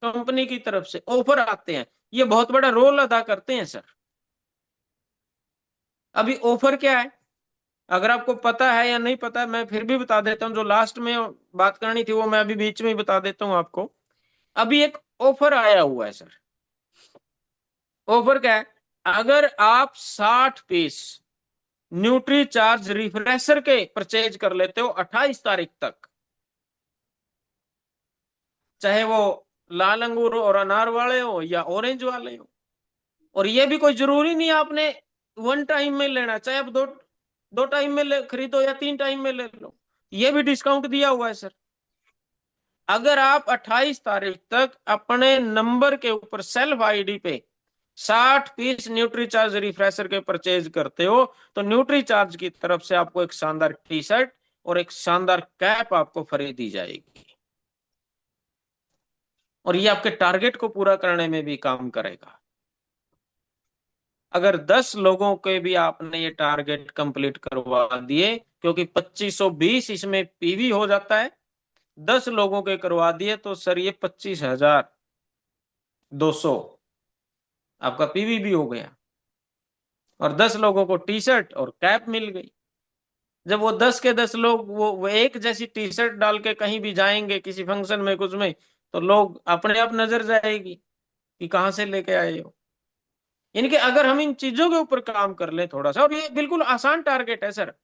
कंपनी की तरफ से ऑफर आते हैं, ये बहुत बड़ा रोल अदा करते हैं सर। अभी ऑफर क्या है, अगर आपको पता है या नहीं पता है, मैं फिर भी बता देता हूं, जो लास्ट में बात करनी थी वो मैं अभी बीच में ही बता देता हूं आपको। अभी एक ऑफर आया हुआ है सर। ऑफर क्या है, अगर आप 60 पीस न्यूट्री चार्ज रिफ्रेशर के परचेज कर लेते हो 28 तारीख तक, चाहे वो लाल अंगूर और अनार वाले हो या ऑरेंज वाले हो, और ये भी कोई जरूरी नहीं आपने वन टाइम में लेना, चाहे आप दो दो टाइम में खरीदो या 3 टाइम में ले लो, ये भी डिस्काउंट दिया हुआ है सर। अगर आप 28 तारीख तक अपने नंबर के ऊपर सेल्फ आईडी पे 60 पीस न्यूट्री चार्ज रिफ्रेशर के परचेज करते हो, तो न्यूट्री चार्ज की तरफ से आपको एक शानदार टी शर्ट और एक शानदार कैप आपको फ्री दी जाएगी, और ये आपके टारगेट को पूरा करने में भी काम करेगा। अगर 10 लोगों के भी आपने ये टारगेट कंप्लीट करवा दिए, क्योंकि 2520 इसमें पीवी हो जाता है, 10 लोगों के करवा दिए तो सर ये 25,200 आपका पीवी भी हो गया, और 10 लोगों को टी शर्ट और कैप मिल गई। जब वो 10 के 10 लोग वो एक जैसी टी शर्ट डाल के कहीं भी जाएंगे किसी फंक्शन में कुछ में, तो लोग अपने आप नजर जाएगी कि कहां से लेके आए हो। यानी कि अगर हम इन चीजों के ऊपर काम कर ले थोड़ा सा, और ये बिल्कुल आसान टारगेट है सर,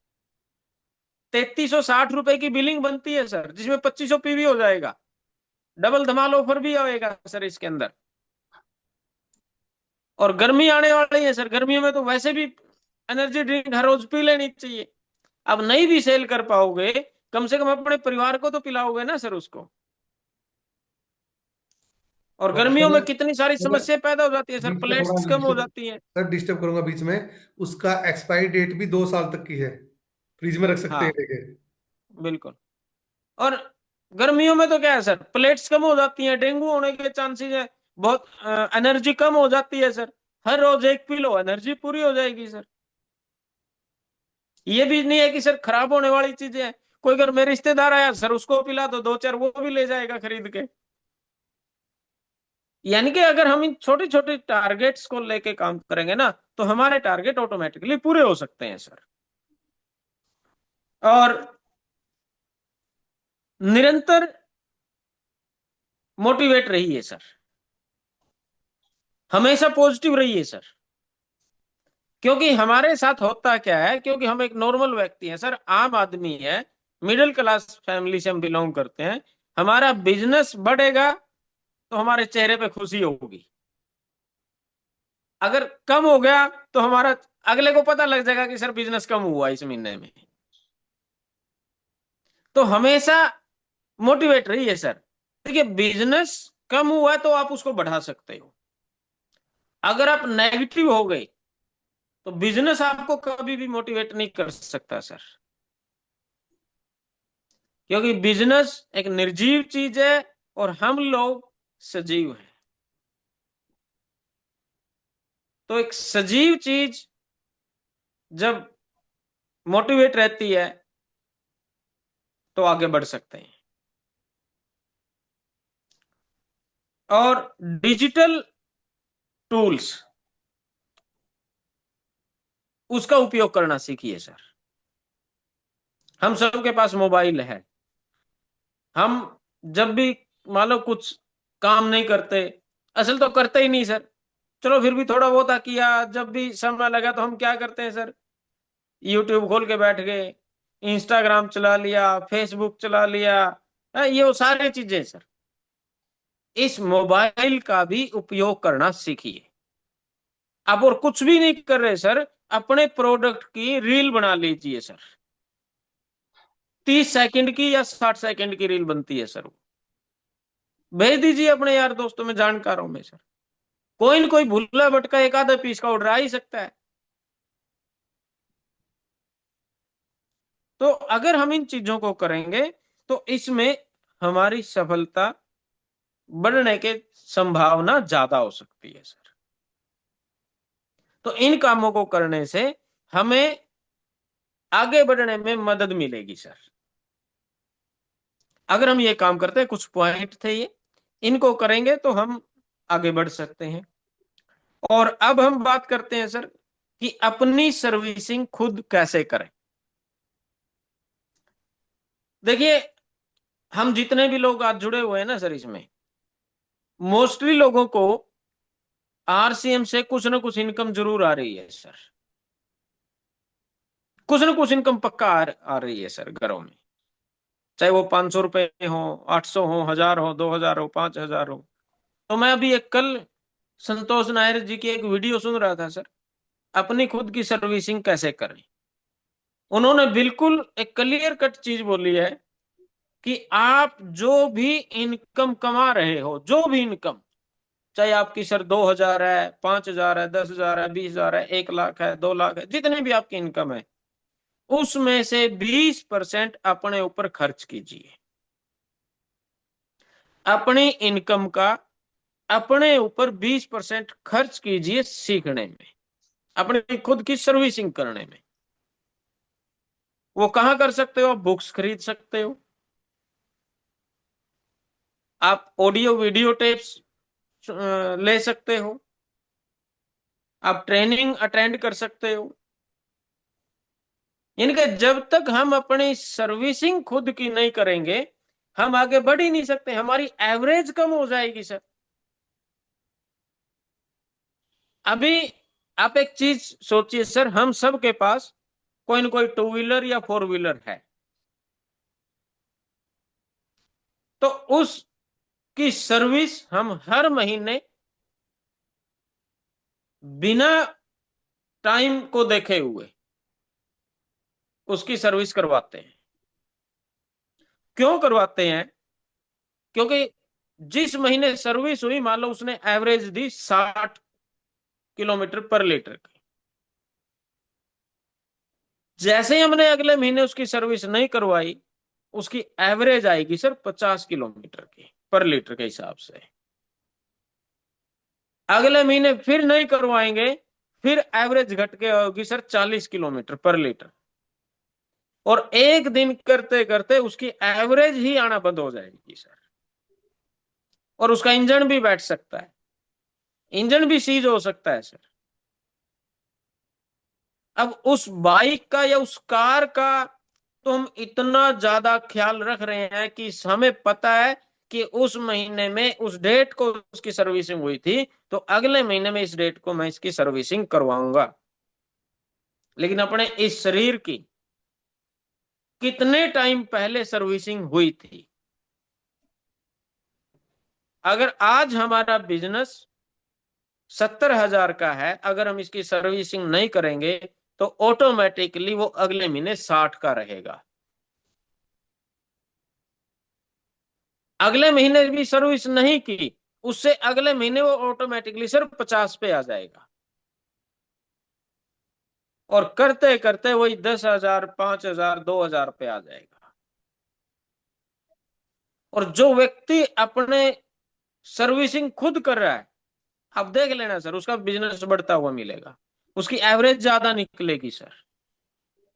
3360 रुपए की बिलिंग बनती है सर, जिसमें 2500 पीवी हो जाएगा, डबल धमाल ऑफर भी आएगा सर इसके अंदर। और गर्मी आने वाली है सर, गर्मियों में तो वैसे भी एनर्जी ड्रिंक हर रोज पी लेनी चाहिए। अब नहीं भी सेल कर पाओगे, कम से कम अपने परिवार को तो पिलाओगे ना सर उसको। और और गर्मियों में सर, कितनी सारी अगर समस्या पैदा हो जाती है सर, बीच में थोड़ा प्लेट्स कम हो डिस्टर्ब जाती है। सर डिस्टर्ब करूंगा बीच में, उसका एक्सपायरी डेट भी 2 साल तक की है, फ्रिज में रख सकते हैं हाँ लेके। बिल्कुल। और गर्मियों में तो क्या है सर, प्लेट्स कम हो जाती हैं, डेंगू होने के चांसेस है बहुत, एनर्जी कम हो जाती है सर। हर रोज एक पी लो, एनर्जी पूरी हो जाएगी सर। ये भी नहीं है कि सर खराब होने वाली चीजें हैं, कोई अगर मेरे रिश्तेदार आया सर उसको पिला दो, दो चार वो भी ले जाएगा खरीद के। यानी कि अगर हम इन छोटे छोटे टारगेट्स को लेके काम करेंगे ना, तो हमारे टारगेट ऑटोमेटिकली पूरे हो सकते हैं सर। और निरंतर मोटिवेट रहिए सर, हमेशा पॉजिटिव रहिए सर। क्योंकि हमारे साथ होता क्या है, क्योंकि हम एक नॉर्मल व्यक्ति हैं सर, आम आदमी है, मिडिल क्लास फैमिली से हम बिलोंग करते हैं। हमारा बिजनेस बढ़ेगा तो हमारे चेहरे पे खुशी होगी, अगर कम हो गया तो हमारा अगले को पता लग जाएगा कि सर बिजनेस कम हुआ इस महीने में। तो हमेशा मोटिवेट रहिए सर। देखिए, बिजनेस कम हुआ है तो आप उसको बढ़ा सकते हो, अगर आप नेगेटिव हो गए तो बिजनेस आपको कभी भी मोटिवेट नहीं कर सकता सर। क्योंकि बिजनेस एक निर्जीव चीज है, और हम लोग सजीव हैं। तो एक सजीव चीज जब मोटिवेट रहती है तो आगे बढ़ सकते हैं। और डिजिटल टूल्स, उसका उपयोग करना सीखिए सर। हम सबके पास मोबाइल है। हम जब भी मान लो कुछ काम नहीं करते, असल तो करते ही नहीं सर, चलो फिर भी थोड़ा बहुत किया, जब भी समय लगा तो हम क्या करते हैं सर, यूट्यूब खोल के बैठ गए, इंस्टाग्राम चला लिया, फेसबुक चला लिया। ये वो सारी चीजें सर। इस मोबाइल का भी उपयोग करना सीखिए। आप और कुछ भी नहीं कर रहे सर, अपने प्रोडक्ट की रील बना लीजिए सर। 30 सेकंड की या 60 सेकंड की रील बनती है सर, भेज दीजिए अपने यार दोस्तों में, जानकारों में सर। कोई न कोई भूला भटका एक आधा पीस का ऑर्डर आ ही सकता है। तो अगर हम इन चीजों को करेंगे तो इसमें हमारी सफलता बढ़ने की संभावना ज्यादा हो सकती है सर। तो इन कामों को करने से हमें आगे बढ़ने में मदद मिलेगी सर। अगर हम ये काम करते हैं, कुछ पॉइंट थे ये, इनको करेंगे तो हम आगे बढ़ सकते हैं। और अब हम बात करते हैं सर कि अपनी सर्विसिंग खुद कैसे करें। देखिए, हम जितने भी लोग आज जुड़े हुए हैं ना सर, इसमें मोस्टली लोगों को आरसीएम से कुछ ना कुछ इनकम जरूर आ रही है सर। कुछ ना कुछ इनकम पक्का आ रही है सर घरों में, चाहे वो 500 रुपए हो, 800 हो, 1000 हो, 2000 हो, 5000 हो। तो मैं अभी एक कल संतोष नायर जी की एक वीडियो सुन रहा था सर, अपनी खुद की सर्विसिंग कैसे करें। उन्होंने बिल्कुल एक क्लियर कट चीज बोली है कि आप जो भी इनकम कमा रहे हो, जो भी इनकम, चाहे आपकी सर 2000 है, 5000 है, 10,000 है, 20,000 है, 1 लाख है, 2 लाख है, जितनी भी आपकी इनकम है, उसमें से 20% अपने ऊपर खर्च कीजिए। अपनी इनकम का अपने ऊपर 20% खर्च कीजिए सीखने में, अपनी खुद की सर्विसिंग करने में। वो कहां कर सकते हो? आप बुक्स खरीद सकते हो, आप ऑडियो वीडियो टेप्स ले सकते हो, आप ट्रेनिंग अटेंड कर सकते हो। इनके जब तक हम अपनी सर्विसिंग खुद की नहीं करेंगे, हम आगे बढ़ ही नहीं सकते, हमारी एवरेज कम हो जाएगी सर। अभी आप एक चीज सोचिए सर, हम सब के पास कोई ना कोई 2 व्हीलर या 4 व्हीलर है, तो उसकी सर्विस हम हर महीने बिना टाइम को देखे हुए उसकी सर्विस करवाते हैं। क्यों करवाते हैं? क्योंकि जिस महीने सर्विस हुई, मान लो उसने एवरेज दी 60 किलोमीटर पर लीटर की, जैसे ही हमने अगले महीने उसकी सर्विस नहीं करवाई, उसकी एवरेज आएगी सर 50 किलोमीटर की पर लीटर के हिसाब से। अगले महीने फिर नहीं करवाएंगे, फिर एवरेज घट के होगी सर 40 किलोमीटर पर लीटर। और एक दिन करते करते उसकी एवरेज ही आना बंद हो जाएगी सर, और उसका इंजन भी बैठ सकता है, इंजन भी सीज हो सकता है सर। अब उस बाइक का या उस कार का तो हम इतना ज्यादा ख्याल रख रहे हैं कि हमें पता है कि उस महीने में उस डेट को उसकी सर्विसिंग हुई थी, तो अगले महीने में इस डेट को मैं इसकी सर्विसिंग करवाऊंगा। लेकिन अपने इस शरीर की कितने टाइम पहले सर्विसिंग हुई थी? अगर आज हमारा बिजनेस 70,000 का है, अगर हम इसकी सर्विसिंग नहीं करेंगे तो ऑटोमेटिकली वो अगले महीने 60 का रहेगा। अगले महीने भी सर्विस नहीं की, उससे अगले महीने वो ऑटोमेटिकली सिर्फ 50 पे आ जाएगा। और करते करते वही 10,000, 5,000, 2,000 पे आ जाएगा। और जो व्यक्ति अपने सर्विसिंग खुद कर रहा है, आप देख लेना सर, उसका बिजनेस बढ़ता हुआ मिलेगा, उसकी एवरेज ज्यादा निकलेगी सर।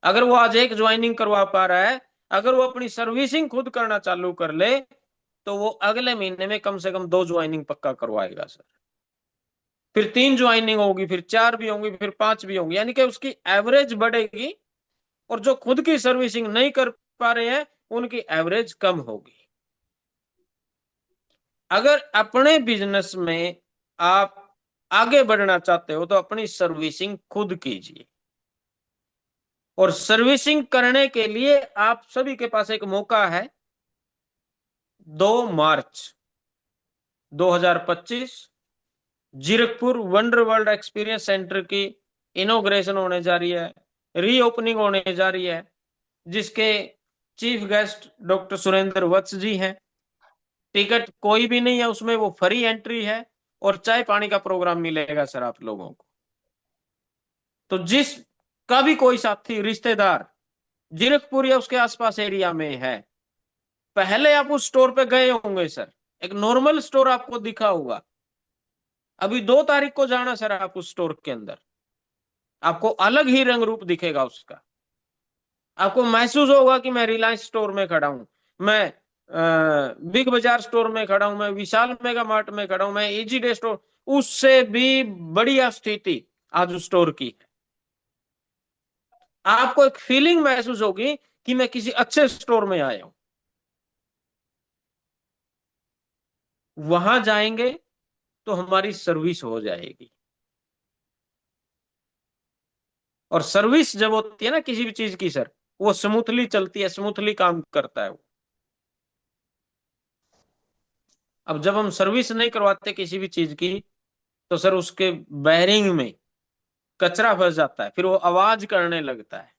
अगर वो आज एक ज्वाइनिंग करवा पा रहा है, अगर वो अपनी सर्विसिंग खुद करना चालू कर ले, तो वो अगले महीने में कम से कम 2 ज्वाइनिंग पक्का करवाएगा सर। फिर 3 ज्वाइनिंग होगी, फिर 4 भी होंगी, फिर 5 भी होंगी, यानी कि उसकी एवरेज बढ़ेगी। और जो खुद की सर्विसिंग नहीं कर पा रहे हैं, उनकी एवरेज कम होगी। अगर अपने बिजनेस में आप आगे बढ़ना चाहते हो तो अपनी सर्विसिंग खुद कीजिए। और सर्विसिंग करने के लिए आप सभी के पास एक मौका है। 2 मार्च 2025 Zirakpur wonder world experience centre की इनॉग्रेशन होने जा रही है, रीओपनिंग होने जा रही है, जिसके चीफ गेस्ट डॉक्टर सुरेंद्र वत्स जी हैं। टिकट कोई भी नहीं है उसमें, वो फ्री एंट्री है, और चाय पानी का प्रोग्राम मिलेगा सर आप लोगों को। तो जिस का भी कोई साथी रिश्तेदार जीरकपुर या उसके आसपास एरिया में है, पहले आप उस स्टोर पे गए होंगे सर, एक नॉर्मल स्टोर आपको दिखा होगा। अभी 2 तारीख को जाना सर आप उस स्टोर के अंदर, आपको अलग ही रंग रूप दिखेगा उसका। आपको महसूस होगा कि मैं रिलायंस स्टोर में खड़ा हूं, मैं बिग बाजार स्टोर में खड़ा हूं, मैं विशाल मेगा मार्ट में खड़ा हूं, मैं एजी डे स्टोर। उससे भी बढ़िया स्थिति आज उस स्टोर की है। आपको एक फीलिंग महसूस होगी कि मैं किसी अच्छे स्टोर में आया हूं। वहां जाएंगे तो हमारी सर्विस हो जाएगी। और सर्विस जब होती है ना किसी भी चीज की सर, वो स्मूथली चलती है, स्मूथली काम करता है वो। अब जब हम सर्विस नहीं करवाते किसी भी चीज की, तो सर उसके बैरिंग में कचरा फंस जाता है, फिर वो आवाज करने लगता है,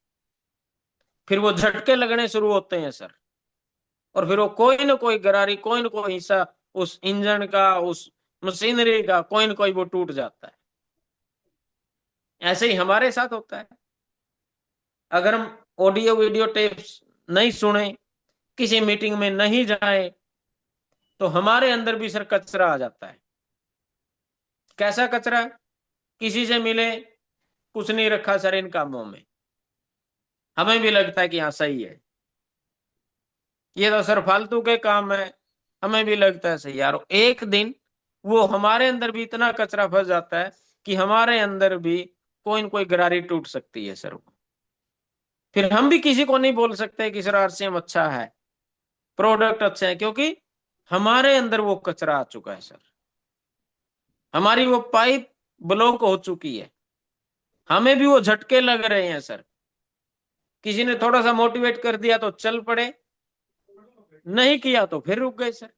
फिर वो झटके लगने शुरू होते हैं सर। और फिर वो कोई ना कोई गरारी, कोई ना कोई हिस्सा उस इंजन का, उस मशीनरी का कोई ना कोई वो टूट जाता है। ऐसे ही हमारे साथ होता है। अगर हम ऑडियो वीडियो टेप्स नहीं सुने, किसी मीटिंग में नहीं जाए, तो हमारे अंदर भी सर कचरा आ जाता है। कैसा कचरा? किसी से मिले, कुछ नहीं रखा सर इन कामों में, हमें भी लगता है कि हाँ सही है, ये तो सर फालतू के काम है, हमें भी लगता है सही यार। एक दिन वो हमारे अंदर भी इतना कचरा फंस जाता है कि हमारे अंदर भी कोई न कोई गरारी टूट सकती है सर। फिर हम भी किसी को नहीं बोल सकते कि सर आरसीएम अच्छा है, प्रोडक्ट अच्छे हैं, क्योंकि हमारे अंदर वो कचरा आ चुका है सर। हमारी वो पाइप ब्लॉक हो चुकी है, हमें भी वो झटके लग रहे हैं सर। किसी ने थोड़ा सा मोटिवेट कर दिया तो चल पड़े, नहीं किया तो फिर रुक गए सर।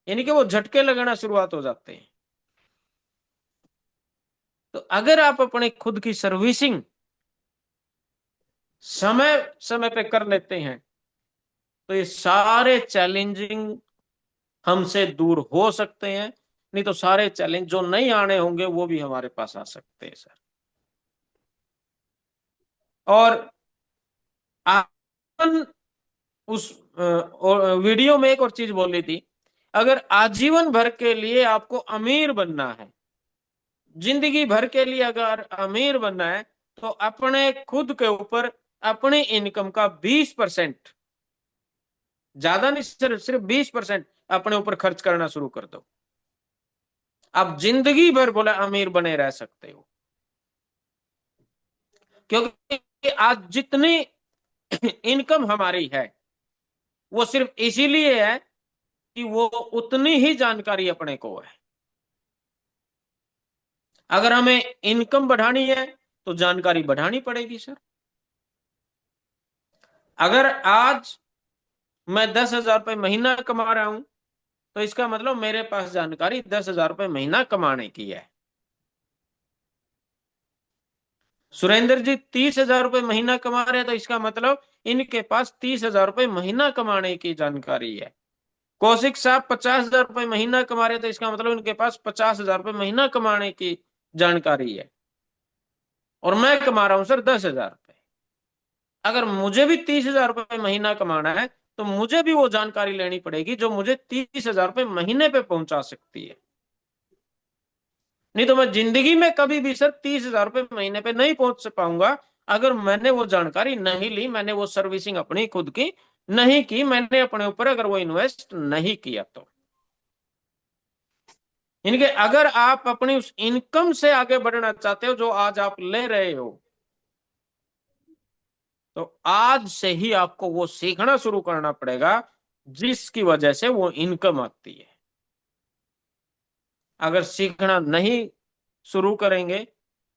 यानी कि वो झटके लगना शुरुआत हो जाते हैं। तो अगर आप अपने खुद की सर्विसिंग समय समय पे कर लेते हैं, तो ये सारे चैलेंजिंग हमसे दूर हो सकते हैं। नहीं तो सारे चैलेंज जो नहीं आने होंगे वो भी हमारे पास आ सकते हैं सर। और आजीवन उस वीडियो में एक और चीज बोली थी, अगर आजीवन भर के लिए आपको अमीर बनना है, जिंदगी भर के लिए अगर अमीर बनना है, तो अपने खुद के ऊपर अपनी इनकम का 20%, ज्यादा नहीं, सिर्फ सिर्फ 20% अपने ऊपर खर्च करना शुरू कर दो। आप जिंदगी भर बोला अमीर बने रह सकते हो। क्योंकि आज जितनी इनकम हमारी है, वो सिर्फ इसीलिए है कि वो उतनी ही जानकारी अपने को है। अगर हमें इनकम बढ़ानी है तो जानकारी बढ़ानी पड़ेगी सर। अगर आज मैं 10,000 रुपये महीना कमा रहा हूं, तो इसका मतलब मेरे पास जानकारी 10,000 रुपये महीना कमाने की है। सुरेंद्र जी 30,000 रुपये महीना कमा रहे हैं, तो इसका मतलब इनके पास 30,000 रुपये महीना कमाने की जानकारी है। कौशिक साहब 50,000 रुपये महीना कमा रहे हैं, तो इसका मतलब इनके पास 50,000 रुपये महीना कमाने की जानकारी है। और मैं कमा रहा हूं सर 10,000 रुपये। अगर मुझे भी 30,000 रुपये महीना कमाना है, तो मुझे भी वो जानकारी लेनी पड़ेगी जो मुझे 30,000 रुपये महीने पे पहुंचा सकती है। नहीं तो मैं जिंदगी में कभी भी सर 30,000 रुपये महीने पे नहीं पहुंच पाऊंगा अगर मैंने वो जानकारी नहीं ली, मैंने वो सर्विसिंग अपनी खुद की नहीं की, मैंने अपने ऊपर अगर वो इन्वेस्ट नहीं किया तो। इनके अगर आप अपनी उस इनकम से आगे बढ़ना चाहते हो जो आज आप ले रहे हो, तो आज से ही आपको वो सीखना शुरू करना पड़ेगा जिसकी वजह से वो इनकम आती है। अगर सीखना नहीं शुरू करेंगे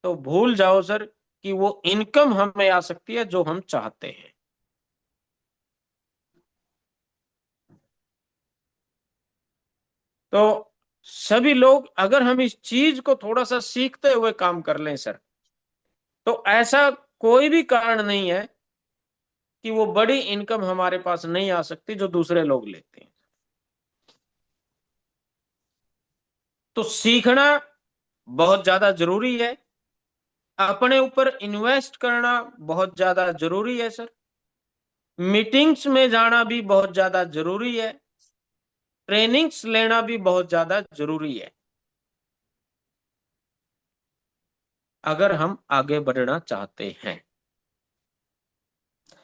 तो भूल जाओ सर कि वो इनकम हमें आ सकती है जो हम चाहते हैं। तो सभी लोग अगर हम इस चीज को थोड़ा सा सीखते हुए काम कर लें सर, तो ऐसा कोई भी कारण नहीं है कि वो बड़ी इनकम हमारे पास नहीं आ सकती जो दूसरे लोग लेते हैं। तो सीखना बहुत ज्यादा जरूरी है, अपने ऊपर इन्वेस्ट करना बहुत ज्यादा जरूरी है सर, मीटिंग्स में जाना भी बहुत ज्यादा जरूरी है, ट्रेनिंग्स लेना भी बहुत ज्यादा जरूरी है अगर हम आगे बढ़ना चाहते हैं।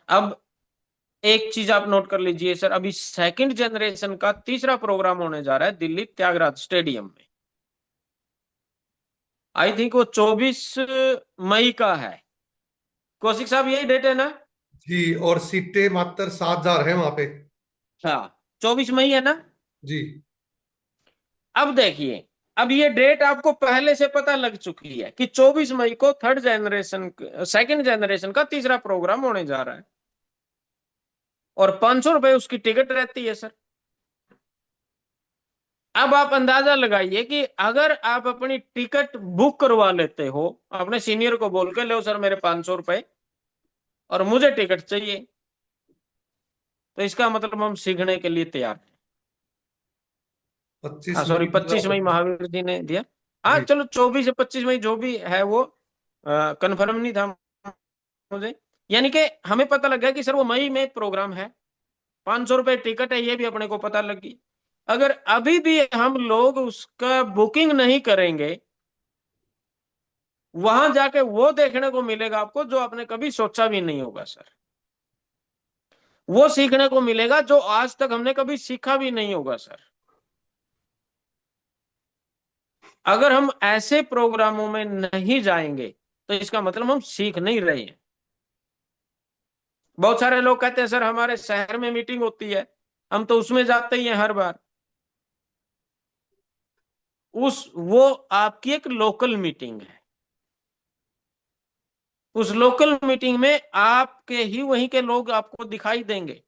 अब एक चीज आप नोट कर लीजिए सर, अभी सेकंड जनरेशन का तीसरा प्रोग्राम होने जा रहा है दिल्ली त्यागराज स्टेडियम में। आई थिंक वो 24 मई का है। कौशिक साहब यही डेट है ना? जी, और सीटें मात्र 7,000 है वहां पे। हाँ, 24 मई है ना? जी। अब देखिए, अब ये डेट आपको पहले से पता लग चुकी है कि 24 मई को थर्ड जनरेशन सेकंड जनरेशन का तीसरा प्रोग्राम होने जा रहा है और 500 रुपए उसकी टिकट रहती है सर। अब आप अंदाजा लगाइए कि अगर आप अपनी टिकट बुक करवा लेते हो, अपने सीनियर को बोल के लो सर मेरे 500 रुपए और मुझे टिकट चाहिए, तो इसका मतलब हम सीखने के लिए तैयार हैं। हाँ 25 सॉरी, मई 25 मई महावीर जी ने दिया। हाँ जी। चलो 24 या 25 मई जो भी है वो कंफर्म नहीं था मुझे। यानी कि हमें पता लग गया कि सर वो मई में प्रोग्राम है, 500 रुपए टिकट है, ये भी अपने को पता लगी। अगर अभी भी हम लोग उसका बुकिंग नहीं करेंगे, वहां जाके वो देखने को मिलेगा आपको जो आपने कभी सोचा भी नहीं होगा सर। वो सीखने को मिलेगा जो आज तक हमने कभी सीखा भी नहीं होगा सर। अगर हम ऐसे प्रोग्रामों में नहीं जाएंगे तो इसका मतलब हम सीख नहीं रहे हैं। बहुत सारे लोग कहते हैं सर हमारे शहर में मीटिंग होती है, हम तो उसमें जाते ही हैं हर बार। वो आपकी एक लोकल मीटिंग है। उस लोकल मीटिंग में आपके ही वहीं के लोग आपको दिखाई देंगे।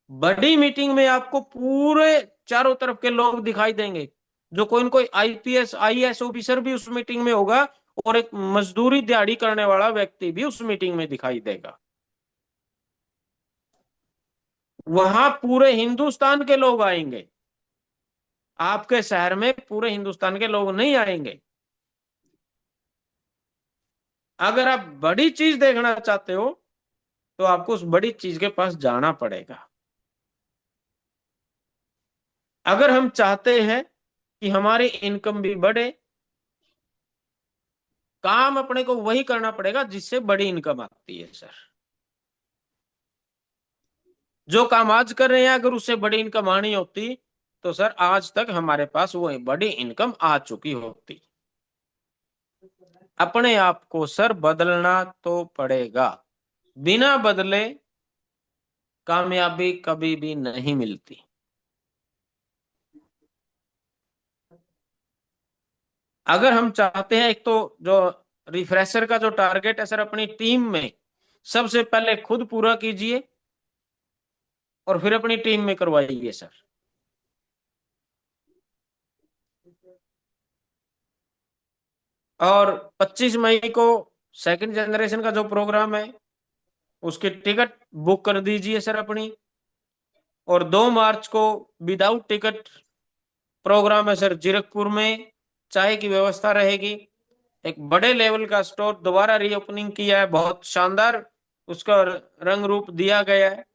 बड़ी मीटिंग में आपको पूरे चारों तरफ के लोग दिखाई देंगे, जो कोई न कोई आईपीएस आईएएस ऑफिसर भी उस मीटिंग में होगा और एक मजदूरी दिहाड़ी करने वाला व्यक्ति भी उस मीटिंग में दिखाई देगा। वहां पूरे हिंदुस्तान के लोग आएंगे, आपके शहर में पूरे हिंदुस्तान के लोग नहीं आएंगे। अगर आप बड़ी चीज देखना चाहते हो तो आपको उस बड़ी चीज के पास जाना पड़ेगा। अगर हम चाहते हैं कि हमारी इनकम भी बढ़े, काम अपने को वही करना पड़ेगा जिससे बड़ी इनकम आती है सर। जो काम आज कर रहे हैं अगर उससे बड़ी इनकम आनी होती तो सर आज तक हमारे पास वो बड़ी इनकम आ चुकी होती। अपने आप को सर बदलना तो पड़ेगा, बिना बदले कामयाबी कभी भी नहीं मिलती। अगर हम चाहते हैं, एक तो जो रिफ्रेशर का जो टारगेट है सर अपनी टीम में, सबसे पहले खुद पूरा कीजिए और फिर अपनी टीम में करवाइए सर। और 25 मई को सेकंड जनरेशन का जो प्रोग्राम है उसकी टिकट बुक कर दीजिए सर अपनी। और 2 मार्च को विदाउट टिकट प्रोग्राम है सर जीरकपुर में, चाय की व्यवस्था रहेगी। एक बड़े लेवल का स्टोर दोबारा रीओपनिंग किया है, बहुत शानदार उसका रंग रूप दिया गया है।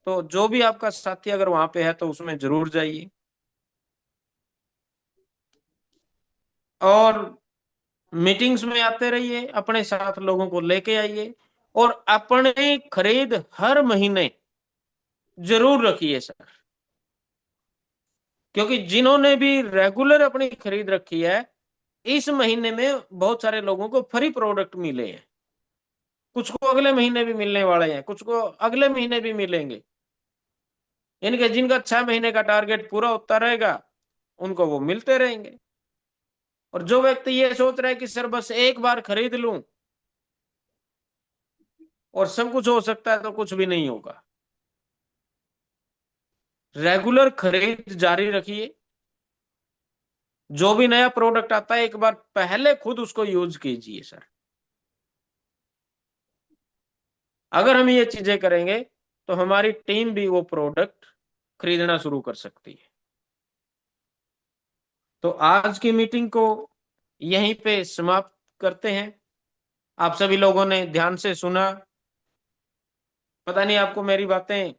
तो जो भी आपका साथी अगर वहां पे है तो उसमें जरूर जाइए। और मीटिंग्स में आते रहिए, अपने साथ लोगों को लेके आइए, और अपने खरीद हर महीने जरूर रखिए सर। क्योंकि जिन्होंने भी रेगुलर अपनी खरीद रखी है, इस महीने में बहुत सारे लोगों को फ्री प्रोडक्ट मिले हैं। कुछ को अगले महीने भी मिलने वाले हैं, कुछ को अगले महीने भी मिलेंगे। इनके जिनका 6 महीने का टारगेट पूरा होता रहेगा, उनको वो मिलते रहेंगे। और जो व्यक्ति ये सोच रहा है कि सर बस एक बार खरीद लूं और सब कुछ हो सकता है, तो कुछ भी नहीं होगा। रेगुलर खरीद जारी रखिए। जो भी नया प्रोडक्ट आता है, एक बार पहले खुद उसको यूज कीजिए सर। अगर हम ये चीजें करेंगे तो हमारी टीम भी वो प्रोडक्ट खरीदना शुरू कर सकती है। तो आज की मीटिंग को यहीं पे समाप्त करते हैं। आप सभी लोगों ने ध्यान से सुना। पता नहीं आपको मेरी बातें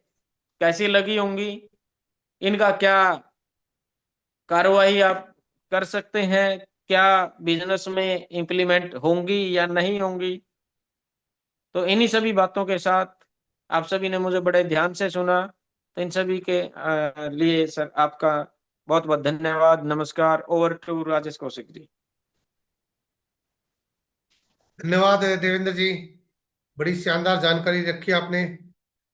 कैसी लगी होंगी, इनका क्या कार्रवाई आप कर सकते हैं, क्या बिजनेस में इंप्लीमेंट होंगी या नहीं होंगी। तो इन्हीं सभी बातों के साथ आप सभी ने मुझे बड़े ध्यान से सुना, तो इन सभी के लिए सर आपका बहुत बहुत धन्यवाद। नमस्कार। Over to Rajesh Kaushik ji. धन्यवाद देवेंद्र जी, बड़ी शानदार जानकारी रखी आपने।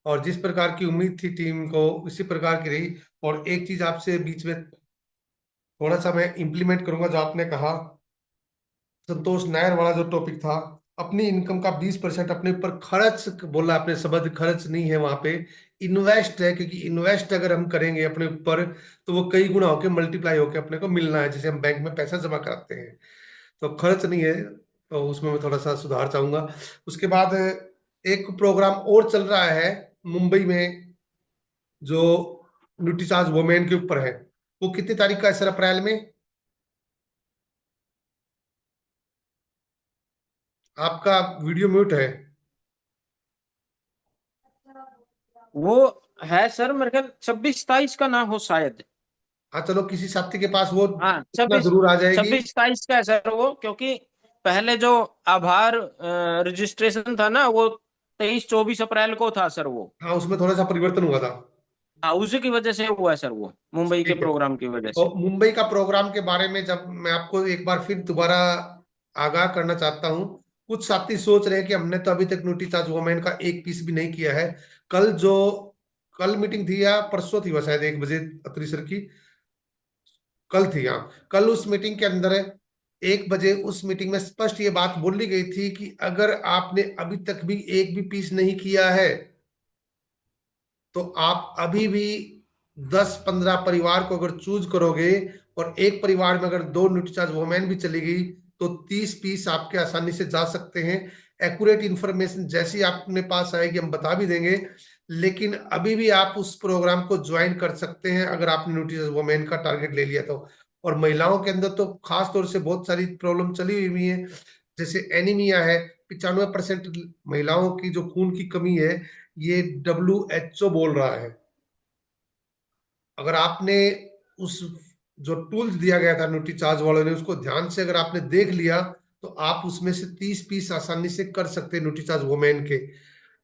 और जिस प्रकार की उम्मीद थी टीम को, उसी प्रकार की रही। और एक चीज आपसे बीच में थोड़ा सा मैं इंप्लीमेंट करूंगा, जो आपने कहा, संतोष नायर वाला जो टॉपिक था, अपनी इनकम का 20% अपने ऊपर खर्च, बोला आपने शब्द, खर्च नहीं है वहां पे, इन्वेस्ट है। क्योंकि इन्वेस्ट अगर हम करेंगे अपने ऊपर, तो वो कई गुना होके मल्टीप्लाई होके अपने को मिलना है, जैसे हम बैंक में पैसा जमा कराते हैं। तो खर्च नहीं है, तो उसमें मैं थोड़ा सा सुधार चाहूंगा। उसके बाद एक प्रोग्राम और चल रहा है मुंबई में, जो न्यूट्रीचार्ज वुमेन के ऊपर है। वो कितनी तारीख का है सर, अप्रैल में? आपका वीडियो म्यूट है। वो है सर मेरे ख्याल 26-27 का ना हो शायद। हाँ चलो, किसी साथी के पास वो हाँ, इतना छब्बीस जरूर आ जाएगी। 26-27 का है सर वो। क्योंकि पहले जो आभार रजिस्ट्रेशन था ना, वो 23-24 अप्रैल को था सर वो। हाँ, उसमें थोड़ा सा परिवर्तन हुआ था। हाँ, उसी की वजह से हुआ है सर वो, मुंबई के ठीक है। प्रोग्राम की वजह तो से। मुंबई का प्रोग्राम के बारे में जब मैं आपको एक बार फिर दोबारा आगाह करना चाहता हूँ। कुछ साथी सोच रहे हैं कि हमने तो अभी तक नोटिस वुमेन का एक पीस भी नहीं किया है। कल जो कल मीटिंग थी, या परसों थी, वह शायद 1 बजे अत्री सर की, कल थी, हाँ। कल उस मीटिंग के अंदर 1 बजे उस मीटिंग में स्पष्ट ये बात बोली गई थी कि अगर आपने अभी तक भी एक भी पीस नहीं किया है, तो आप अभी भी 10-15 परिवार को अगर चूज करोगे, और एक परिवार में अगर 2 न्यूट्रीचार्ज वोमेन भी चली गई, तो 30 पीस आपके आसानी से जा सकते हैं। एक्यूरेट इंफॉर्मेशन जैसी आपने पास आएगी हम बता भी देंगे। लेकिन अभी भी आप उस प्रोग्राम को ज्वाइन कर सकते हैं, अगर आपने न्यूट्रीचार्ज वोमेन का टारगेट ले लिया तो। और महिलाओं के अंदर तो खास तौर से बहुत सारी प्रॉब्लम चली हुई है, जैसे एनीमिया है। 95% महिलाओं की जो खून की कमी है, ये WHO बोल रहा है। अगर आपने उस जो टूल्स दिया गया था न्यूट्री चार्ज वालों ने, उसको ध्यान से अगर आपने देख लिया, तो आप उसमें से 30 पीस आसानी से कर सकते हैं न्यूट्री चार्ज वुमेन के।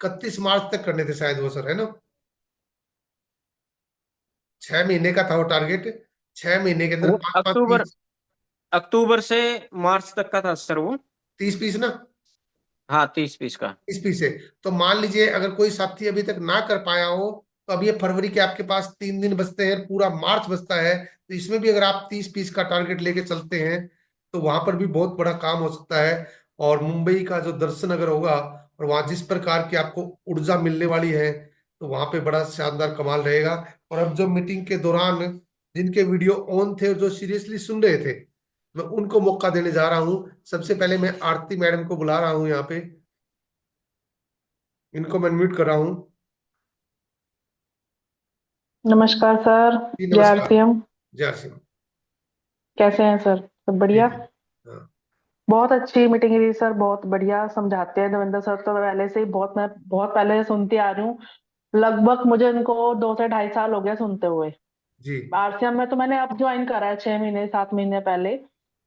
31 मार्च तक करने थे शायद वो सर, है ना? 6 महीने का था वो टारगेट। 6 महीने के अंदर वो पांच पांच अक्टूबर पीस अक्टूबर से मार्च तक का था सर वो। 30 पीस ना? हाँ, 30 पीस का। 30 पीस है। तो मान लीजिए अगर कोई साथी अभी तक ना कर पाया हो, तो अब ये फरवरी के आपके पास 3 दिन बचते हैं, पूरा मार्च बचता है। तो इसमें भी अगर आप 30 पीस का टारगेट लेके चलते हैं, तो वहां पर भी बहुत बड़ा काम हो सकता है। और मुंबई का जो दर्शन अगर होगा, और वहां जिस प्रकार की आपको ऊर्जा मिलने वाली है, तो वहां पे बड़ा शानदार कमाल रहेगा। और अब जो मीटिंग के दौरान जिनके वीडियो ऑन थे और जो सीरियसली सुन रहे थे, मैं उनको मौका देने जा रहा हूँ। सबसे पहले मैं आरती मैडम को बुला रहा हूँ यहाँ पे। इनको मैं म्यूट कर रहा हूँ। नमस्कार सर। जी जय नमस्कार। आरसीएम। जय हर सिंह। कैसे हैं सर, सब बढ़िया? ठीक है। हाँ। बहुत अच्छी मीटिंग हुई सर, बहुत बढ़िया समझाते हैं देवेंद्र सर। तो पहले से ही बहुत, मैं बहुत पहले से सुनती आ रही हूँ। लगभग मुझे उनको 2 से 2.5 साल हो गए सुनते हुए। जी आरसीएम में तो मैंने अब ज्वाइन करा है 6 महीने 7 महीने पहले।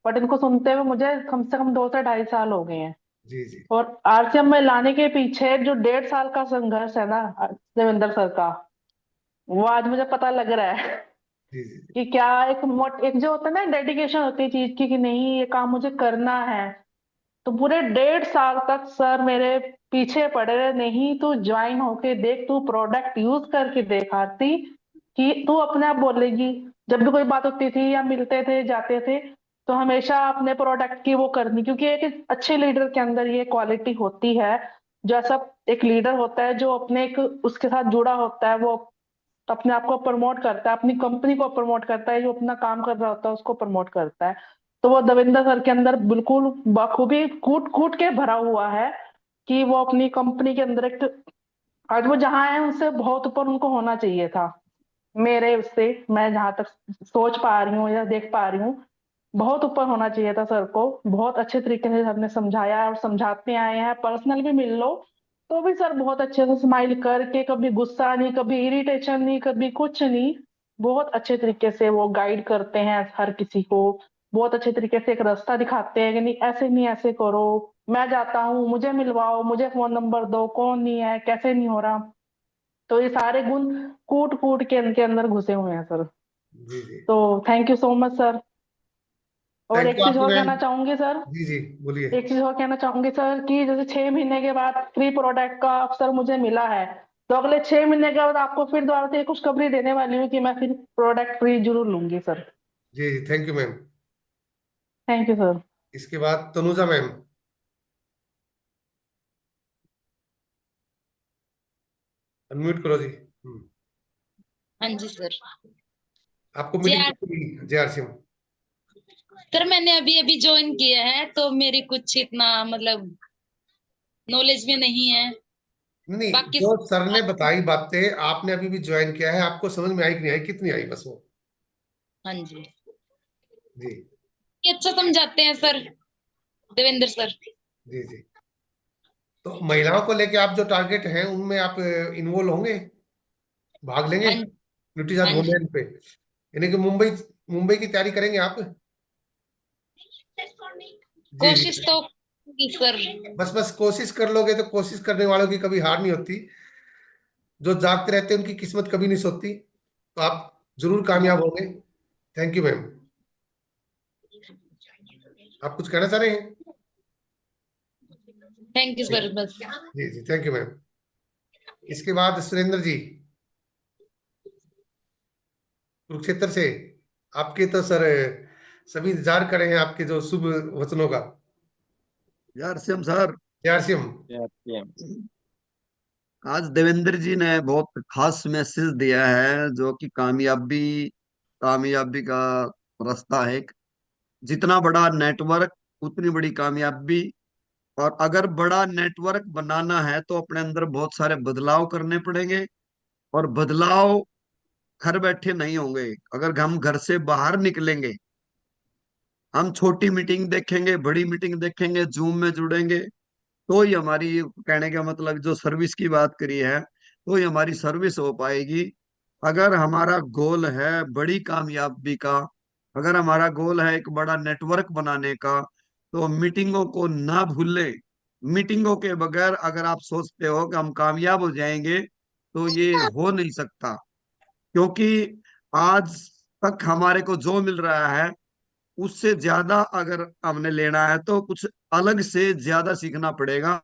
बट इनको सुनते हुए मुझे कम से कम 2 से 2.5 साल हो गए हैं। जी जी और आरसीएम में लाने के पीछे जो 1.5 साल का संघर्ष है ना देवेंद्र सर का, वो आज मुझे पता लग रहा है जी जी कि क्या एक जो होता है ना डेडिकेशन होती है चीज की कि नहीं ये काम मुझे करना है। तो पूरे 1.5 साल तक सर मेरे पीछे पड़े रहे, नहीं तू ज्वाइन होके देख, तू प्रोडक्ट यूज करके देख आरती, कि तू अपने आप बोलेगी। जब भी कोई बात होती थी या मिलते थे जाते थे, तो हमेशा अपने प्रोडक्ट की वो करनी, क्योंकि एक अच्छे लीडर के अंदर ये क्वालिटी होती है। जैसा एक लीडर होता है जो अपने एक उसके साथ जुड़ा होता है, वो अपने आप को प्रमोट करता है, अपनी कंपनी को प्रमोट करता है, जो अपना काम कर रहा होता है उसको प्रमोट करता है। तो वो दविंदर सर के अंदर बिल्कुल बखूबी कूट कूट के भरा हुआ है कि वो अपनी कंपनी के अंदर एक, आज वो जहाँ है उससे बहुत ऊपर उनको होना चाहिए था। मेरे उससे मैं जहां तक सोच पा रही हूँ या देख पा रही हूँ, बहुत ऊपर होना चाहिए था सर को। बहुत अच्छे तरीके से हमने समझाया और समझाते आए हैं, पर्सनल भी मिल लो तो भी सर बहुत अच्छे से स्माइल करके, कभी गुस्सा नहीं, कभी इरिटेशन नहीं, कभी कुछ नहीं। बहुत अच्छे तरीके से वो गाइड करते हैं हर किसी को। बहुत अच्छे तरीके से एक रास्ता दिखाते हैं कि नहीं ऐसे करो, मैं जाता हूँ, मुझे मिलवाओ, मुझे फोन नंबर दो, कौन नहीं है, कैसे नहीं हो रहा। तो ये सारे गुण कूट कूट के इनके अंदर घुसे हुए हैं सर। जी जी। तो thank you so much sir. और थैंक एक यू चीज आपकी और मैम। कहना चाहूंगी सर, जी जी बोलिए। एक चीज और कहना चाहूंगी सर कि जैसे 6 महीने के बाद फ्री प्रोडक्ट का अवसर मुझे मिला है, तो अगले 6 महीने के बाद आपको फिर दोबारा से खुशखबरी देने वाली हूँ कि मैं फिर प्रोडक्ट फ्री जरूर लूंगी सर। जी जी thank you ma'am. Thank you sir. इसके बाद तनुजा मैम, अनम्यूट करो जी। हाँ जी सर। आपको जी मीटिंग कब मिली जेआरसी में? सर मैंने अभी अभी ज्वाइन किया है, तो मेरी कुछ इतना मतलब नॉलेज भी नहीं है। नहीं नहीं, बाकी जो सर ने बताई बातें आपने अभी भी ज्वाइन किया है, आपको समझ में आई कि नहीं आई, कितनी आई बस वो? हाँ जी, जी ये अच्छा समझाते हैं सर, देवेंद्र सर। जी जी। तो महिलाओं को लेके आप जो टारगेट हैं उनमें आप इन्वॉल्व होंगे, भाग लेंगे हाँ न्यूट्रीज आज हाँ जी, वुमेन पे, यानी कि मुंबई, मुंबई की तैयारी करेंगे आप? जी कोशिश जी। तो की सर। बस बस कोशिश कर लोगे तो, कोशिश करने वालों की कभी हार नहीं होती। जो जागते रहते हैं उनकी किस्मत कभी नहीं सोती, तो आप जरूर कामयाब होंगे। Thank you ma'am. आप कुछ कहना चाह रहे हैं? थैंक यू सर बस। जी जी थैंक यू मैम। इसके बाद सुरेंद्र जी, कुरुक्षेत्र से। आपके तो सर सभी इंतजार कर रहे हैं आपके जो शुभ वचनों का। यार सिम सर, जय सिंह। आज देवेंद्र जी ने बहुत खास मैसेज दिया है जो कि कामयाबी कामयाबी का रास्ता है। जितना बड़ा नेटवर्क उतनी बड़ी कामयाबी। और अगर बड़ा नेटवर्क बनाना है तो अपने अंदर बहुत सारे बदलाव करने पड़ेंगे। और बदलाव घर बैठे नहीं होंगे। अगर हम घर से बाहर निकलेंगे, हम छोटी मीटिंग देखेंगे, बड़ी मीटिंग देखेंगे, जूम में जुड़ेंगे, तो ही हमारी, कहने का मतलब जो सर्विस की बात करी है, तो ही हमारी सर्विस हो पाएगी। अगर हमारा गोल है बड़ी कामयाबी का, अगर हमारा गोल है एक बड़ा नेटवर्क बनाने का, तो मीटिंगों को ना भूले। मीटिंगों के बगैर अगर आप सोचते हो कि हम कामयाब हो जाएंगे, तो ये हो नहीं सकता। क्योंकि आज तक हमारे को जो मिल रहा है उससे ज्यादा अगर हमने लेना है तो कुछ अलग से ज्यादा सीखना पड़ेगा।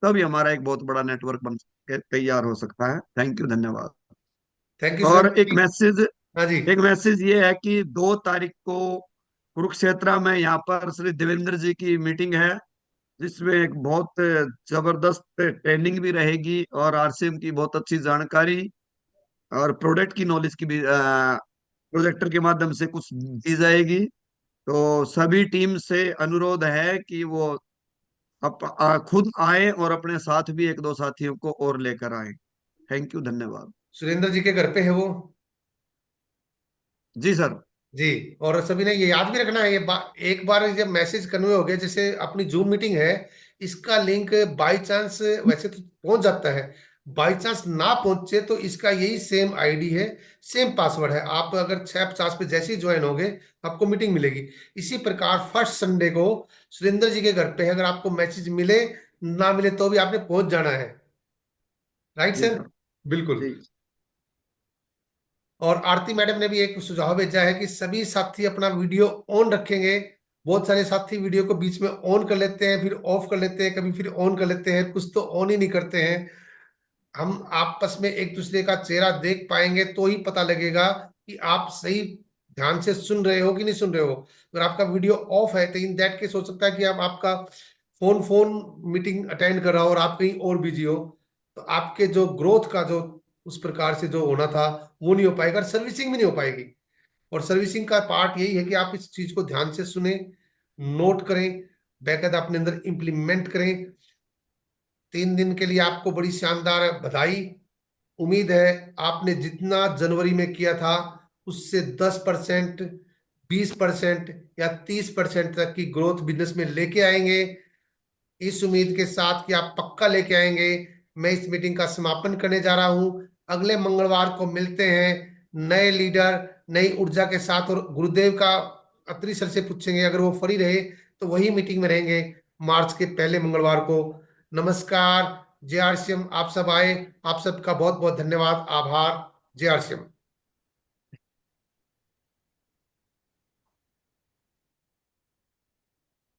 तभी हमारा एक बहुत बड़ा नेटवर्क बन के तैयार हो सकता है। थैंक यू, धन्यवाद। थैंक यू और सुरेंद्र जी। हाँ जी। एक मैसेज ये है कि 2 तारीख को कुरुक्षेत्र में यहाँ पर श्री देवेंद्र जी की मीटिंग है, जिसमें एक बहुत जबरदस्त ट्रेनिंग भी रहेगी और आरसीएम की बहुत अच्छी जानकारी और प्रोडक्ट की नॉलेज की भी प्रोजेक्टर के माध्यम से कुछ दी जाएगी। तो सभी टीम से अनुरोध है कि वो खुद आए और अपने साथ भी 1-2 साथियों को और लेकर आए। थैंक यू, धन्यवाद। सुरेंद्र जी के घर पे है वो? जी सर। जी। और सभी ने ये याद भी रखना है, एक बार जब मैसेज कन्वे हो गया, जैसे अपनी जूम मीटिंग है, इसका लिंक बाय चांस वैसे तो पहुंच जाता है, बाई चांस ना पहुंचे तो इसका यही सेम आईडी है, सेम पासवर्ड है। आप अगर 6:50 पे जैसे ही ज्वाइन होगे आपको मीटिंग मिलेगी। इसी प्रकार फर्स्ट संडे को सुरेंद्र जी के घर पे अगर आपको मैसेज मिले ना मिले तो भी आपने पहुंच जाना है। राइट जी सर? सर। बिल्कुल। जी और आरती मैडम ने भी एक सुझाव भेजा है कि सभी साथी अपना वीडियो ऑन रखेंगे। बहुत सारे साथी वीडियो को बीच में ऑन कर लेते हैं, फिर ऑफ कर लेते हैं, कभी फिर ऑन कर लेते हैं, कुछ तो ऑन ही नहीं करते हैं। हम आपस में एक दूसरे का चेहरा देख पाएंगे तो ही पता लगेगा कि आप सही ध्यान से सुन रहे हो कि नहीं सुन रहे हो। अगर आपका वीडियो ऑफ है तो इन दैट केस हो सकता है कि आप आपका फोन फोन मीटिंग अटेंड कर रहा हो और आप कहीं और बिजी हो, तो आपके जो ग्रोथ का जो उस प्रकार से जो होना था वो नहीं हो पाएगा और सर्विसिंग भी नहीं हो पाएगी। और सर्विसिंग का पार्ट यही है कि आप इस चीज को ध्यान से सुने, नोट करें, बाकायदा अपने अंदर इंप्लीमेंट करें। 3 दिन के लिए आपको बड़ी शानदार बधाई। उम्मीद है आपने जितना जनवरी में किया था उससे 10%, 20% या 30% तक की ग्रोथ बिजनेस में लेके आएंगे। इस उम्मीद के साथ कि आप पक्का लेके आएंगे, मैं इस मीटिंग का समापन करने जा रहा हूं। अगले मंगलवार को मिलते हैं नए लीडर, नई ऊर्जा के साथ। और गुरुदेव का अत्री सर से पूछेंगे, अगर वो फ्री रहे तो वही मीटिंग में रहेंगे मार्च के पहले मंगलवार को। नमस्कार। J R C M. आप सब आए, आप सबका बहुत बहुत धन्यवाद, आभार। J R C M.